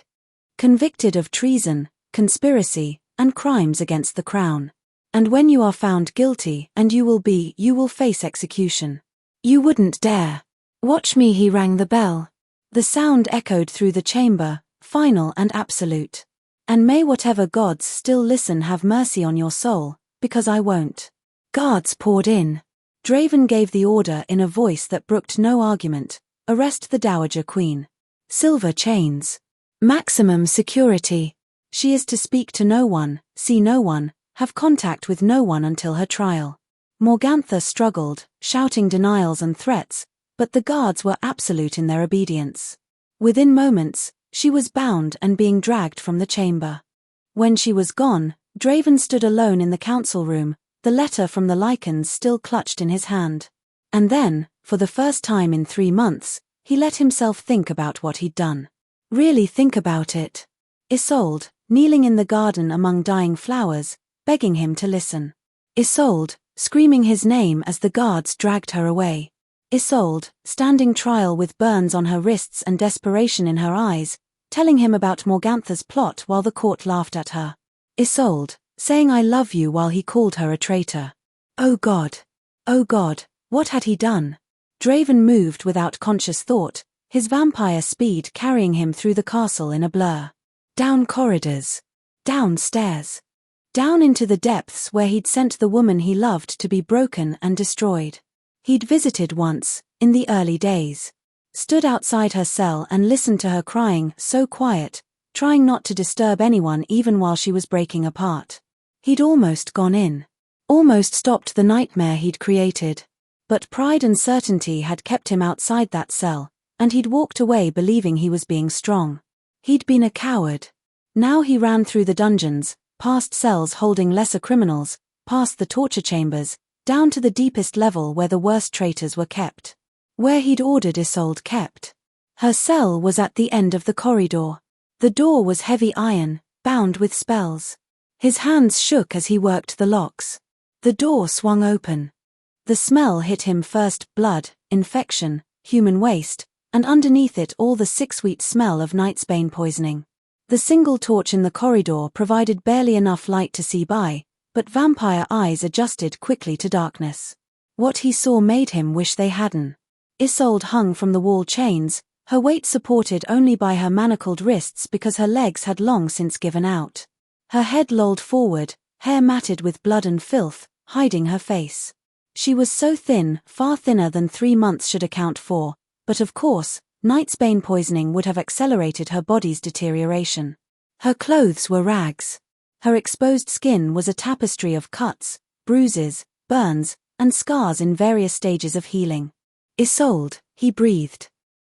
convicted of treason, conspiracy, and crimes against the crown. And when you are found guilty, and you will face execution. You wouldn't dare. Watch me. He rang the bell. The sound echoed through the chamber, final and absolute. And may whatever gods still listen have mercy on your soul, because I won't. Guards poured in. Draven gave the order in a voice that brooked no argument. Arrest the Dowager Queen. Silver chains. Maximum security. She is to speak to no one, see no one, have contact with no one until her trial. Morgantha struggled, shouting denials and threats, but the guards were absolute in their obedience. Within moments, she was bound and being dragged from the chamber. When she was gone, Draven stood alone in the council room, the letter from the Lycans still clutched in his hand. And then, for the first time in 3 months, he let himself think about what he'd done. Really think about it. Isolde, kneeling in the garden among dying flowers, begging him to listen. Isolde, screaming his name as the guards dragged her away. Isolde, standing trial with burns on her wrists and desperation in her eyes, telling him about Morgantha's plot while the court laughed at her. Isolde, saying I love you while he called her a traitor. Oh God! Oh God, what had he done? Draven moved without conscious thought, his vampire speed carrying him through the castle in a blur. Down corridors. Down stairs. Down into the depths where he'd sent the woman he loved to be broken and destroyed. He'd visited once, in the early days. Stood outside her cell and listened to her crying, so quiet, trying not to disturb anyone even while she was breaking apart. He'd almost gone in. Almost stopped the nightmare he'd created. But pride and certainty had kept him outside that cell, and he'd walked away believing he was being strong. He'd been a coward. Now he ran through the dungeons, past cells holding lesser criminals, past the torture chambers, down to the deepest level where the worst traitors were kept. Where he'd ordered Isolde kept. Her cell was at the end of the corridor. The door was heavy iron, bound with spells. His hands shook as he worked the locks. The door swung open. The smell hit him first: blood, infection, human waste, and underneath it all the sick-sweet smell of nightsbane poisoning. The single torch in the corridor provided barely enough light to see by, but vampire eyes adjusted quickly to darkness. What he saw made him wish they hadn't. Isolde hung from the wall chains, her weight supported only by her manacled wrists because her legs had long since given out. Her head lolled forward, hair matted with blood and filth, hiding her face. She was so thin, far thinner than 3 months should account for, but of course, nightsbane poisoning would have accelerated her body's deterioration. Her clothes were rags. Her exposed skin was a tapestry of cuts, bruises, burns, and scars in various stages of healing. Isolde, he breathed.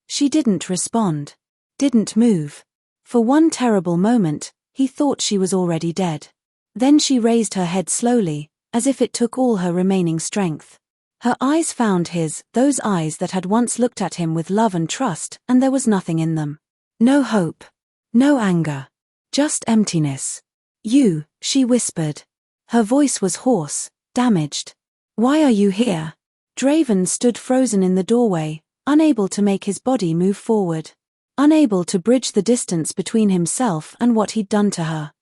She didn't respond. Didn't move. For one terrible moment, he thought she was already dead. Then she raised her head slowly, as if it took all her remaining strength. Her eyes found his, those eyes that had once looked at him with love and trust, and there was nothing in them. No hope. No anger. Just emptiness. You, she whispered. Her voice was hoarse, damaged. Why are you here? Draven stood frozen in the doorway, unable to make his body move forward. Unable to bridge the distance between himself and what he'd done to her.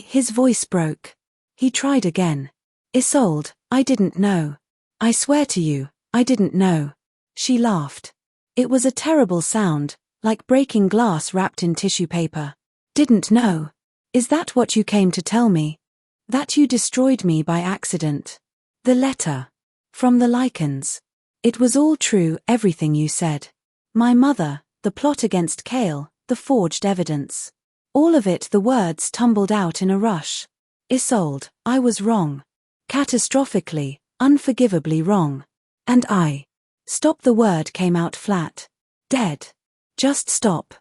His voice broke. He tried again. Isolde, I didn't know. I swear to you, I didn't know. She laughed. It was a terrible sound, like breaking glass wrapped in tissue paper. Didn't know. Is that what you came to tell me? That you destroyed me by accident? The letter. From the Lycans. It was all true, everything you said. My mother, the plot against Kale, the forged evidence. All of it. The words tumbled out in a rush. Isolde, I was wrong. Catastrophically, unforgivably wrong. And I. Stop. The word came out flat. Dead. Just stop.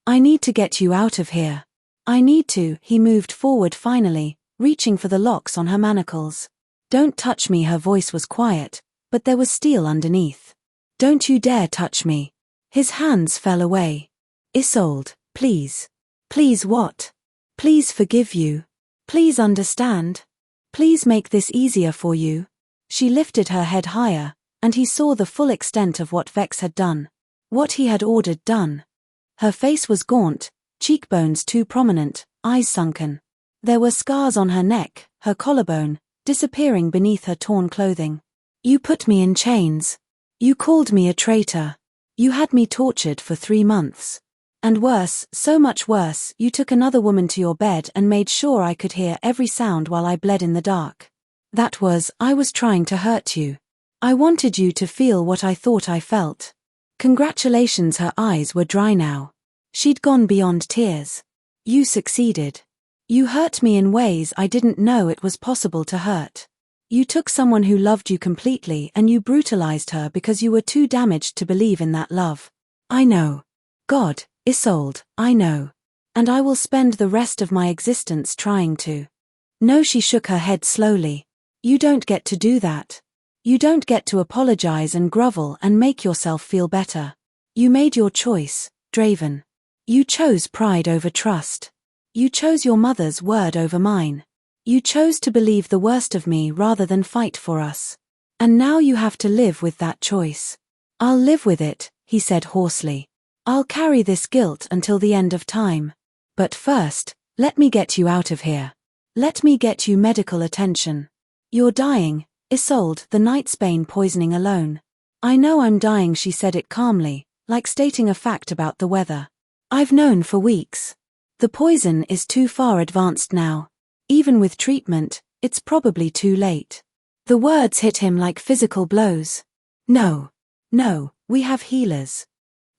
I need to get you out of here. I need to. He moved forward finally, reaching for the locks on her manacles. Don't touch me. Her voice was quiet, but there was steel underneath. Don't you dare touch me. His hands fell away. Isolde, please. Please what? Please forgive you. Please understand. Please make this easier for you. She lifted her head higher, and he saw the full extent of what Vex had done. What he had ordered done. Her face was gaunt, cheekbones too prominent, eyes sunken. There were scars on her neck, her collarbone, disappearing beneath her torn clothing. You put me in chains. You called me a traitor. You had me tortured for 3 months. And worse, so much worse, you took another woman to your bed and made sure I could hear every sound while I bled in the dark. I was trying to hurt you. I wanted you to feel what I thought I felt. Congratulations, her eyes were dry now. She'd gone beyond tears. You succeeded. You hurt me in ways I didn't know it was possible to hurt. You took someone who loved you completely and you brutalized her because you were too damaged to believe in that love. I know. God, Isolde, I know. And I will spend the rest of my existence trying to. No, she shook her head slowly. You don't get to do that. You don't get to apologize and grovel and make yourself feel better. You made your choice, Draven. You chose pride over trust. You chose your mother's word over mine. You chose to believe the worst of me rather than fight for us. And now you have to live with that choice. I'll live with it, he said hoarsely. I'll carry this guilt until the end of time. But first, let me get you out of here. Let me get you medical attention. You're dying, Isolde, the nightsbane poisoning alone. I know I'm dying, she said it calmly, like stating a fact about the weather. I've known for weeks. The poison is too far advanced now. Even with treatment, it's probably too late. The words hit him like physical blows. No, we have healers.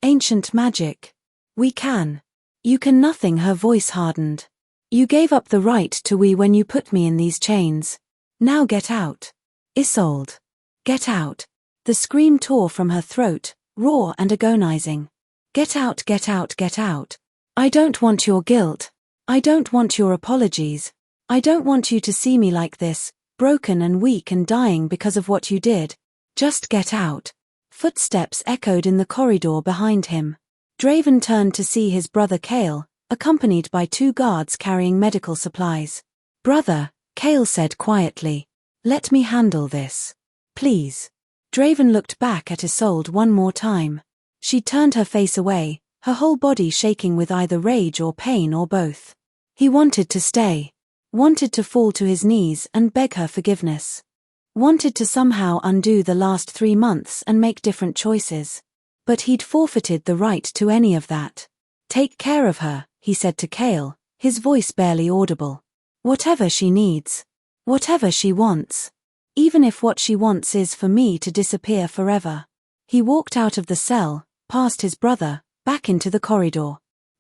Ancient magic. We can. You can nothing, her voice hardened. You gave up the right to when you put me in these chains. Now get out. Isolde. Get out. The scream tore from her throat, raw and agonizing. Get out, get out, get out. I don't want your guilt. I don't want your apologies. I don't want you to see me like this, broken and weak and dying because of what you did. Just get out. Footsteps echoed in the corridor behind him. Draven turned to see his brother Cale, accompanied by 2 guards carrying medical supplies. Brother, Cale said quietly. Let me handle this. Please. Draven looked back at Isolde one more time. She turned her face away, her whole body shaking with either rage or pain or both. He wanted to stay. Wanted to fall to his knees and beg her forgiveness. Wanted to somehow undo the last 3 months and make different choices. But he'd forfeited the right to any of that. Take care of her, he said to Cale, his voice barely audible. Whatever she needs. Whatever she wants. Even if what she wants is for me to disappear forever. He walked out of the cell, past his brother, back into the corridor.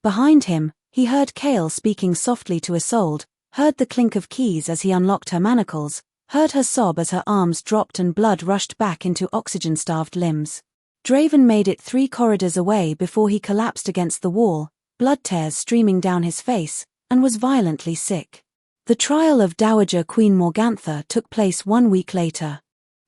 Behind him, he heard Cale speaking softly to Isolde, heard the clink of keys as he unlocked her manacles, heard her sob as her arms dropped and blood rushed back into oxygen-starved limbs. Draven made it 3 corridors away before he collapsed against the wall, blood tears streaming down his face, and was violently sick. The trial of Dowager Queen Morgantha took place 1 week later.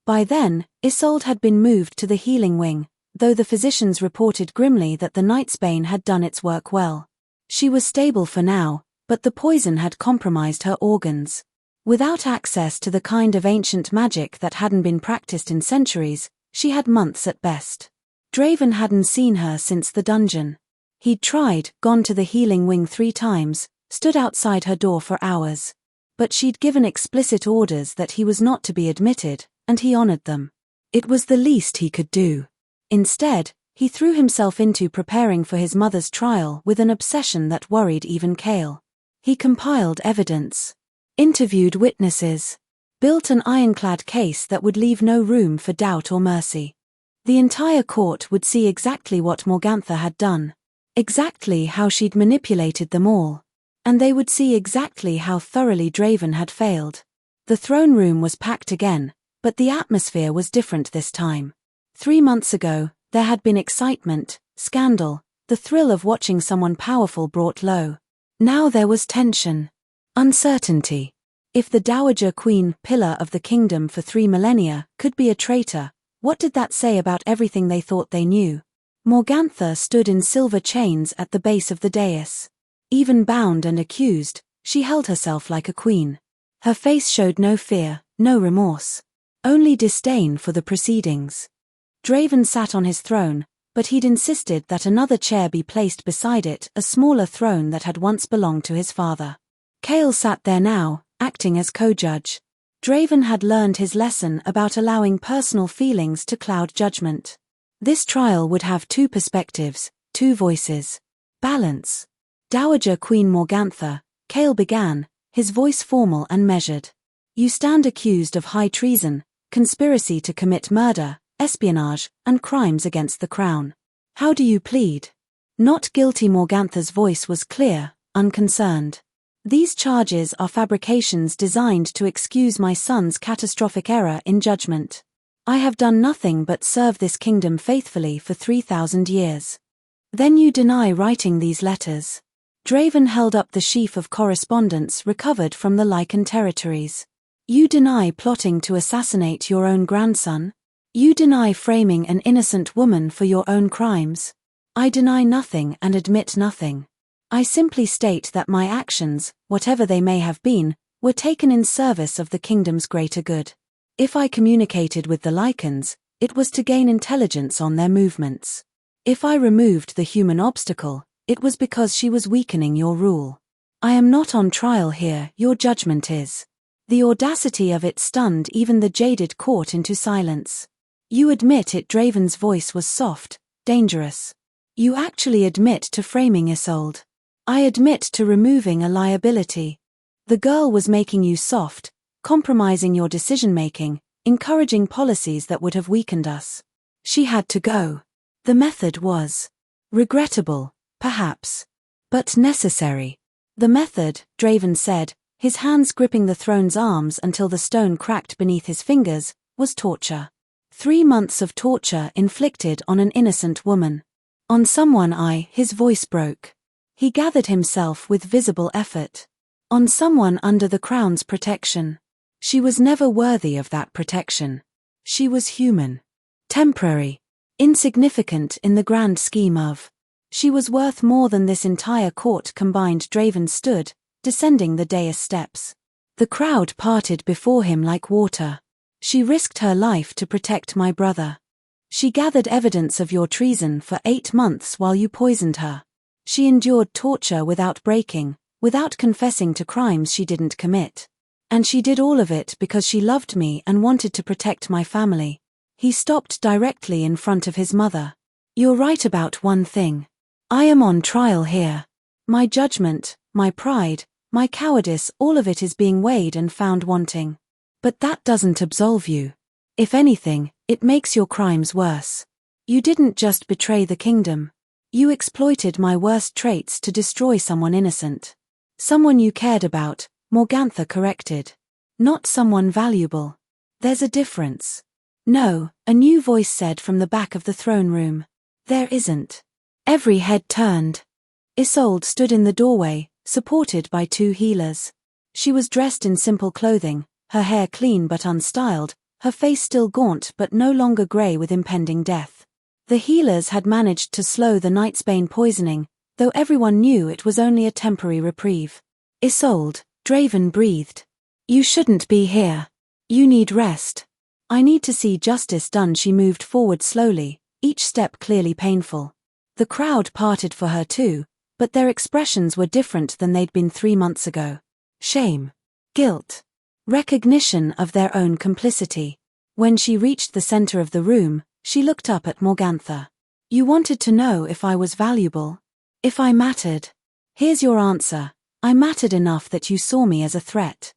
By then, Isolde had been moved to the healing wing, though the physicians reported grimly that the Nightsbane had done its work well. She was stable for now, but the poison had compromised her organs. Without access to the kind of ancient magic that hadn't been practiced in centuries, she had months at best. Draven hadn't seen her since the dungeon. He'd tried, gone to the healing wing 3 times, stood outside her door for hours. But she'd given explicit orders that he was not to be admitted, and he honored them. It was the least he could do. Instead, he threw himself into preparing for his mother's trial with an obsession that worried even Cale. He compiled evidence, interviewed witnesses, built an ironclad case that would leave no room for doubt or mercy. The entire court would see exactly what Morgantha had done, exactly how she'd manipulated them all. And they would see exactly how thoroughly Draven had failed. The throne room was packed again, but the atmosphere was different this time. 3 months ago, there had been excitement, scandal, the thrill of watching someone powerful brought low. Now there was tension, uncertainty. If the Dowager Queen, pillar of the kingdom for 3 millennia, could be a traitor, what did that say about everything they thought they knew? Morgantha stood in silver chains at the base of the dais. Even bound and accused, she held herself like a queen. Her face showed no fear, no remorse. Only disdain for the proceedings. Draven sat on his throne, but he'd insisted that another chair be placed beside it, a smaller throne that had once belonged to his father. Cale sat there now, acting as co-judge. Draven had learned his lesson about allowing personal feelings to cloud judgment. This trial would have two perspectives, two voices. Balance. Dowager Queen Morgantha, Cale began, his voice formal and measured. You stand accused of high treason, conspiracy to commit murder, espionage, and crimes against the crown. How do you plead? Not guilty. Morgantha's voice was clear, unconcerned. These charges are fabrications designed to excuse my son's catastrophic error in judgment. I have done nothing but serve this kingdom faithfully for 3,000 years. Then you deny writing these letters. Draven held up the sheaf of correspondence recovered from the Lycan territories. You deny plotting to assassinate your own grandson? You deny framing an innocent woman for your own crimes? I deny nothing and admit nothing. I simply state that my actions, whatever they may have been, were taken in service of the kingdom's greater good. If I communicated with the Lycans, it was to gain intelligence on their movements. If I removed the human obstacle, it was because she was weakening your rule. I am not on trial here, your judgment is. The audacity of it stunned even the jaded court into silence. You admit it. Draven's voice was soft, dangerous. You actually admit to framing Isolde. I admit to removing a liability. The girl was making you soft, compromising your decision-making, encouraging policies that would have weakened us. She had to go. The method was regrettable, perhaps, but necessary. The method, Draven said, his hands gripping the throne's arms until the stone cracked beneath his fingers, was torture. 3 months of torture inflicted on an innocent woman. On someone his voice broke. He gathered himself with visible effort. On someone under the crown's protection. She was never worthy of that protection. She was human. Temporary. Insignificant in the grand scheme of. She was worth more than this entire court combined. Draven stood, descending the dais steps. The crowd parted before him like water. She risked her life to protect my brother. She gathered evidence of your treason for 8 months while you poisoned her. She endured torture without breaking, without confessing to crimes she didn't commit. And she did all of it because she loved me and wanted to protect my family. He stopped directly in front of his mother. You're right about one thing. I am on trial here. My judgment, my pride, my cowardice, all of it is being weighed and found wanting. But that doesn't absolve you. If anything, it makes your crimes worse. You didn't just betray the kingdom. You exploited my worst traits to destroy someone innocent. Someone you cared about, Morgantha corrected. Not someone valuable. There's a difference. No, a new voice said from the back of the throne room. There isn't. Every head turned. Isolde stood in the doorway, supported by 2 healers. She was dressed in simple clothing, her hair clean but unstyled, her face still gaunt but no longer grey with impending death. The healers had managed to slow the Nightsbane poisoning, though everyone knew it was only a temporary reprieve. Isolde, Draven breathed. You shouldn't be here. You need rest. I need to see justice done. She moved forward slowly, each step clearly painful. The crowd parted for her too, but their expressions were different than they'd been 3 months ago. Shame. Guilt. Recognition of their own complicity. When she reached the center of the room, she looked up at Morgantha. You wanted to know if I was valuable? If I mattered? Here's your answer. I mattered enough that you saw me as a threat.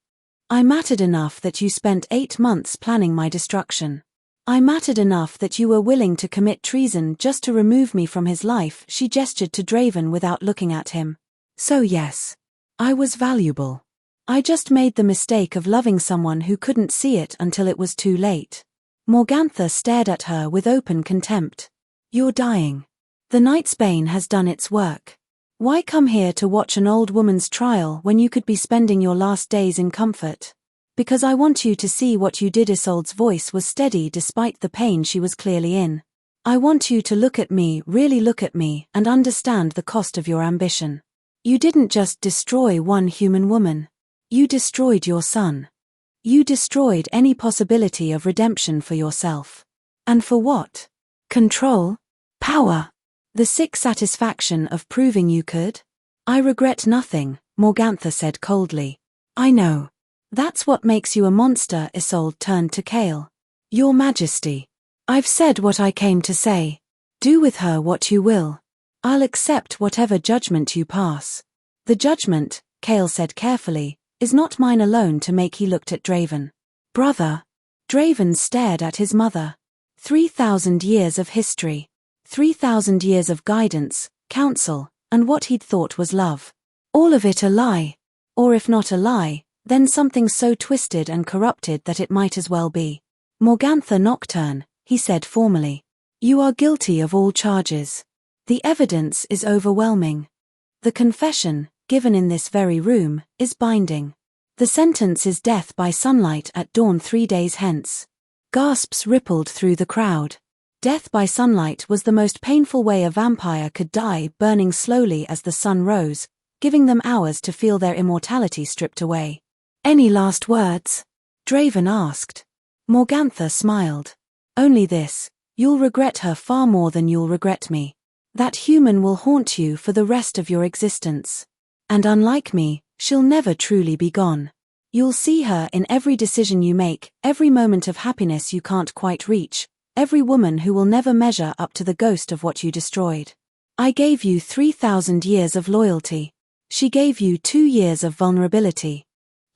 I mattered enough that you spent 8 months planning my destruction. I mattered enough that you were willing to commit treason just to remove me from his life. She gestured to Draven without looking at him. So yes, I was valuable. I just made the mistake of loving someone who couldn't see it until it was too late. Morgantha stared at her with open contempt. You're dying. The Nightsbane has done its work. Why come here to watch an old woman's trial when you could be spending your last days in comfort? Because I want you to see what you did. Isolde's voice was steady despite the pain she was clearly in. I want you to look at me, really look at me, and understand the cost of your ambition. You didn't just destroy one human woman. You destroyed your son. You destroyed any possibility of redemption for yourself. And for what? Control? Power. The sick satisfaction of proving you could? I regret nothing, Morgantha said coldly. I know. That's what makes you a monster, Isolde turned to Kale. Your Majesty. I've said what I came to say. Do with her what you will. I'll accept whatever judgment you pass. The judgment, Kale said carefully, is not mine alone to make. He looked at Draven. Brother. Draven stared at his mother. 3,000 years of history. 3,000 years of guidance, counsel, and what he'd thought was love. All of it a lie. Or if not a lie, then something so twisted and corrupted that it might as well be. Morgantha Nocturne, he said formally. You are guilty of all charges. The evidence is overwhelming. The confession, given in this very room, is binding. The sentence is death by sunlight at dawn 3 days hence. Gasps rippled through the crowd. Death by sunlight was the most painful way a vampire could die, burning slowly as the sun rose, giving them hours to feel their immortality stripped away. Any last words? Draven asked. Morgantha smiled. Only this, you'll regret her far more than you'll regret me. That human will haunt you for the rest of your existence. And unlike me, she'll never truly be gone. You'll see her in every decision you make, every moment of happiness you can't quite reach, every woman who will never measure up to the ghost of what you destroyed. I gave you 3,000 years of loyalty. She gave you 2 years of vulnerability.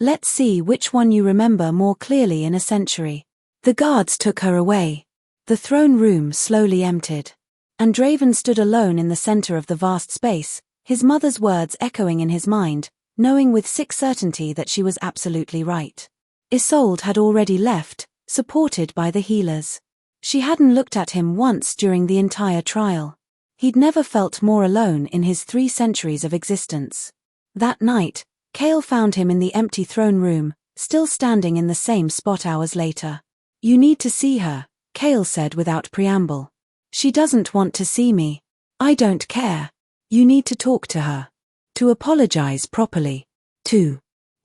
Let's see which one you remember more clearly in a century. The guards took her away. The throne room slowly emptied. And Draven stood alone in the center of the vast space, his mother's words echoing in his mind, knowing with sick certainty that she was absolutely right. Isolde had already left, supported by the healers. She hadn't looked at him once during the entire trial. He'd never felt more alone in his 3 centuries of existence. That night, Kale found him in the empty throne room, still standing in the same spot hours later. You need to see her, Kale said without preamble. She doesn't want to see me. I don't care. You need to talk to her. To apologize properly. To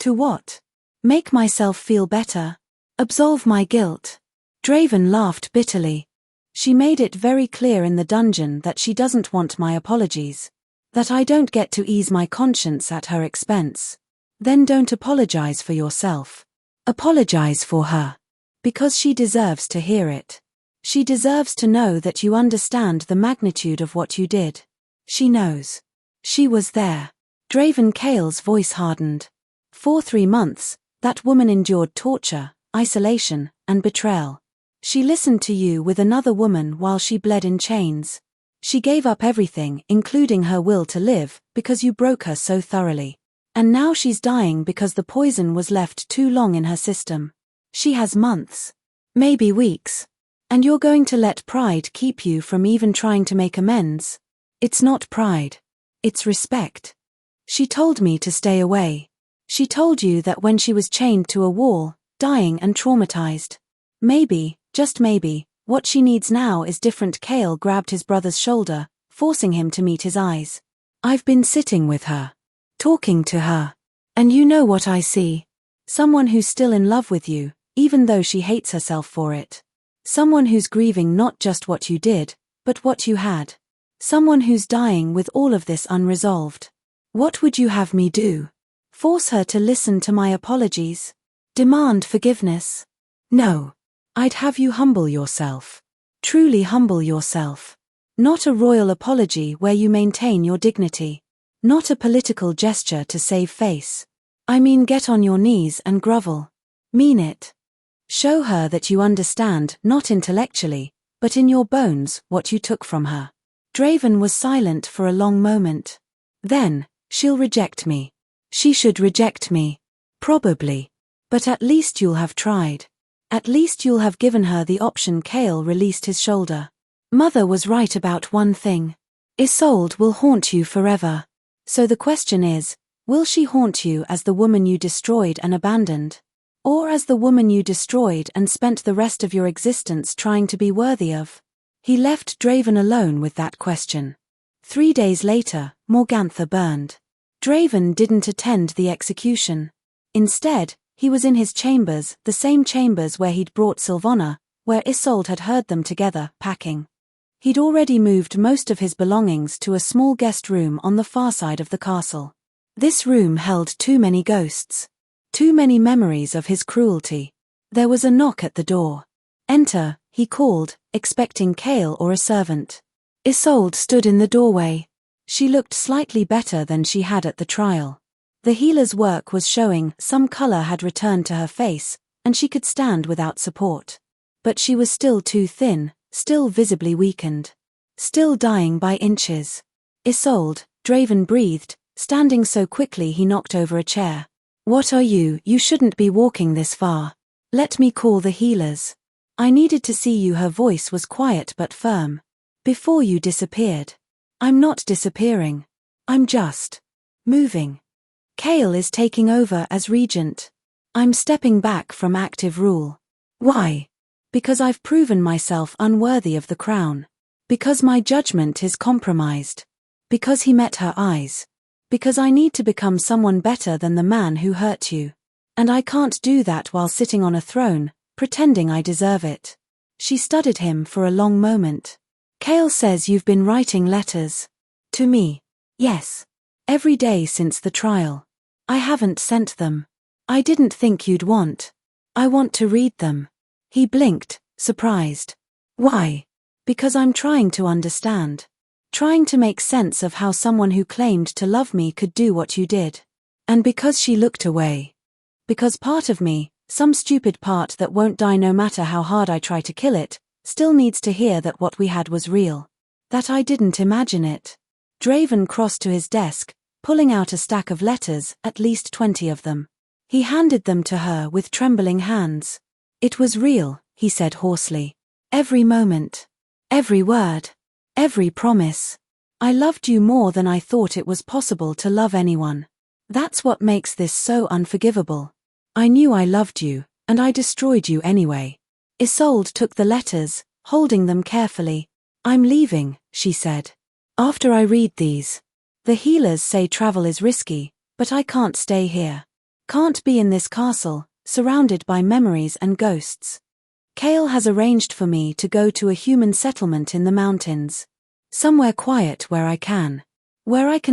what? Make myself feel better. Absolve my guilt. Draven laughed bitterly. She made it very clear in the dungeon that she doesn't want my apologies. That I don't get to ease my conscience at her expense. Then don't apologize for yourself. Apologize for her. Because she deserves to hear it. She deserves to know that you understand the magnitude of what you did. She knows. She was there. Draven Kale's voice hardened. For 3 months, that woman endured torture, isolation, and betrayal. She listened to you with another woman while she bled in chains. She gave up everything, including her will to live, because you broke her so thoroughly. And now she's dying because the poison was left too long in her system. She has months. Maybe weeks. And you're going to let pride keep you from even trying to make amends? It's not pride. It's respect. She told me to stay away. She told you that when she was chained to a wall, dying and traumatized. Maybe, just maybe, what she needs now is different. Kale grabbed his brother's shoulder, forcing him to meet his eyes. I've been sitting with her. Talking to her. And you know what I see? Someone who's still in love with you, even though she hates herself for it. Someone who's grieving not just what you did, but what you had. Someone who's dying with all of this unresolved. What would you have me do? Force her to listen to my apologies? Demand forgiveness? No. I'd have you humble yourself. Truly humble yourself. Not a royal apology where you maintain your dignity. Not a political gesture to save face. I mean, get on your knees and grovel. Mean it. Show her that you understand, not intellectually, but in your bones, what you took from her. Draven was silent for a long moment. Then, she'll reject me. She should reject me. Probably. But at least you'll have tried. At least you'll have given her the option. Kale released his shoulder. Mother was right about one thing. Isolde will haunt you forever. So the question is, will she haunt you as the woman you destroyed and abandoned? Or as the woman you destroyed and spent the rest of your existence trying to be worthy of? He left Draven alone with that question. 3 days later, Morgantha burned. Draven didn't attend the execution. Instead, he was in his chambers, the same chambers where he'd brought Sylvana, where Isolde had heard them together, packing. He'd already moved most of his belongings to a small guest room on the far side of the castle. This room held too many ghosts. Too many memories of his cruelty. There was a knock at the door. "Enter," he called, expecting Kale or a servant. Isolde stood in the doorway. She looked slightly better than she had at the trial. The healer's work was showing, some color had returned to her face, and she could stand without support. But she was still too thin, still visibly weakened. Still dying by inches. "Isolde," Draven breathed, standing so quickly he knocked over a chair. "What are you? You shouldn't be walking this far. Let me call the healers. I needed to see you." Her voice was quiet but firm. "Before you disappeared." "I'm not disappearing. I'm just moving. Kale is taking over as regent. I'm stepping back from active rule." "Why?" "Because I've proven myself unworthy of the crown. Because my judgment is compromised. Because he met her eyes. Because I need to become someone better than the man who hurt you. And I can't do that while sitting on a throne, pretending I deserve it." She studied him for a long moment. "Kale says you've been writing letters." "To me?" "Yes. Every day since the trial. I haven't sent them. I didn't think you'd want. I want to read them." He blinked, surprised. "Why?" "Because I'm trying to understand. Trying to make sense of how someone who claimed to love me could do what you did." And because she looked away. "Because part of me, some stupid part that won't die no matter how hard I try to kill it, still needs to hear that what we had was real. That I didn't imagine it." Draven crossed to his desk, pulling out a stack of letters, at least 20 of them. He handed them to her with trembling hands. "It was real," he said hoarsely. "Every moment. Every word. Every promise. I loved you more than I thought it was possible to love anyone. That's what makes this so unforgivable. I knew I loved you, and I destroyed you anyway." Isolde took the letters, holding them carefully. "I'm leaving," she said. "After I read these. The healers say travel is risky, but I can't stay here. Can't be in this castle, surrounded by memories and ghosts. Kale has arranged for me to go to a human settlement in the mountains. Somewhere quiet where I can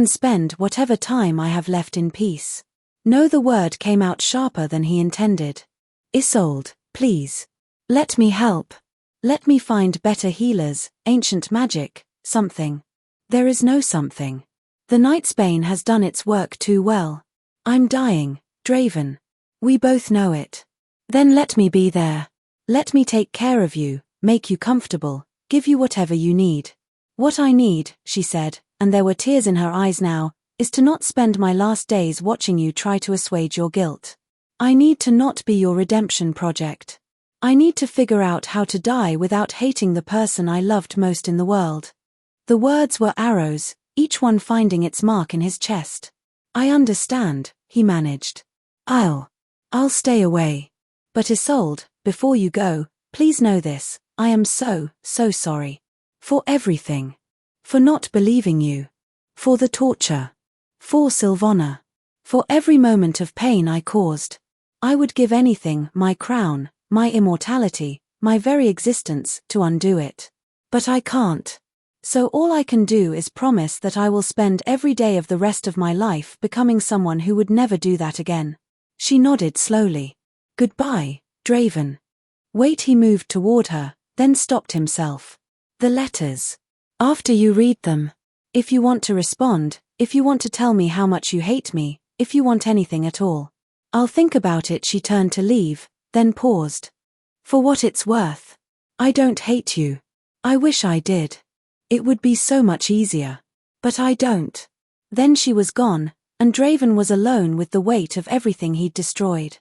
spend whatever time I have left in peace." No, the word came out sharper than he intended. "Isolde, please. Let me help. Let me find better healers, ancient magic, something." "There is no something. The Nightsbane has done its work too well. I'm dying, Draven. We both know it. Then let me be there. Let me take care of you, make you comfortable, give you whatever you need." "What I need," she said, and there were tears in her eyes now, "is to not spend my last days watching you try to assuage your guilt. I need to not be your redemption project. I need to figure out how to die without hating the person I loved most in the world." The words were arrows, each one finding its mark in his chest. "I understand," he managed. I'll stay away. But Isolde, before you go, please know this, I am so sorry. For everything. For not believing you. For the torture. For Sylvana. For every moment of pain I caused. I would give anything, my crown, my immortality, my very existence, to undo it. But I can't. So all I can do is promise that I will spend every day of the rest of my life becoming someone who would never do that again." She nodded slowly. "Goodbye, Draven." Wait, he moved toward her, then stopped himself. "The letters. After you read them. If you want to respond, if you want to tell me how much you hate me, if you want anything at all. I'll think about it." She turned to leave, then paused. "For what it's worth. I don't hate you. I wish I did. It would be so much easier. But I don't." Then she was gone, and Draven was alone with the weight of everything he'd destroyed.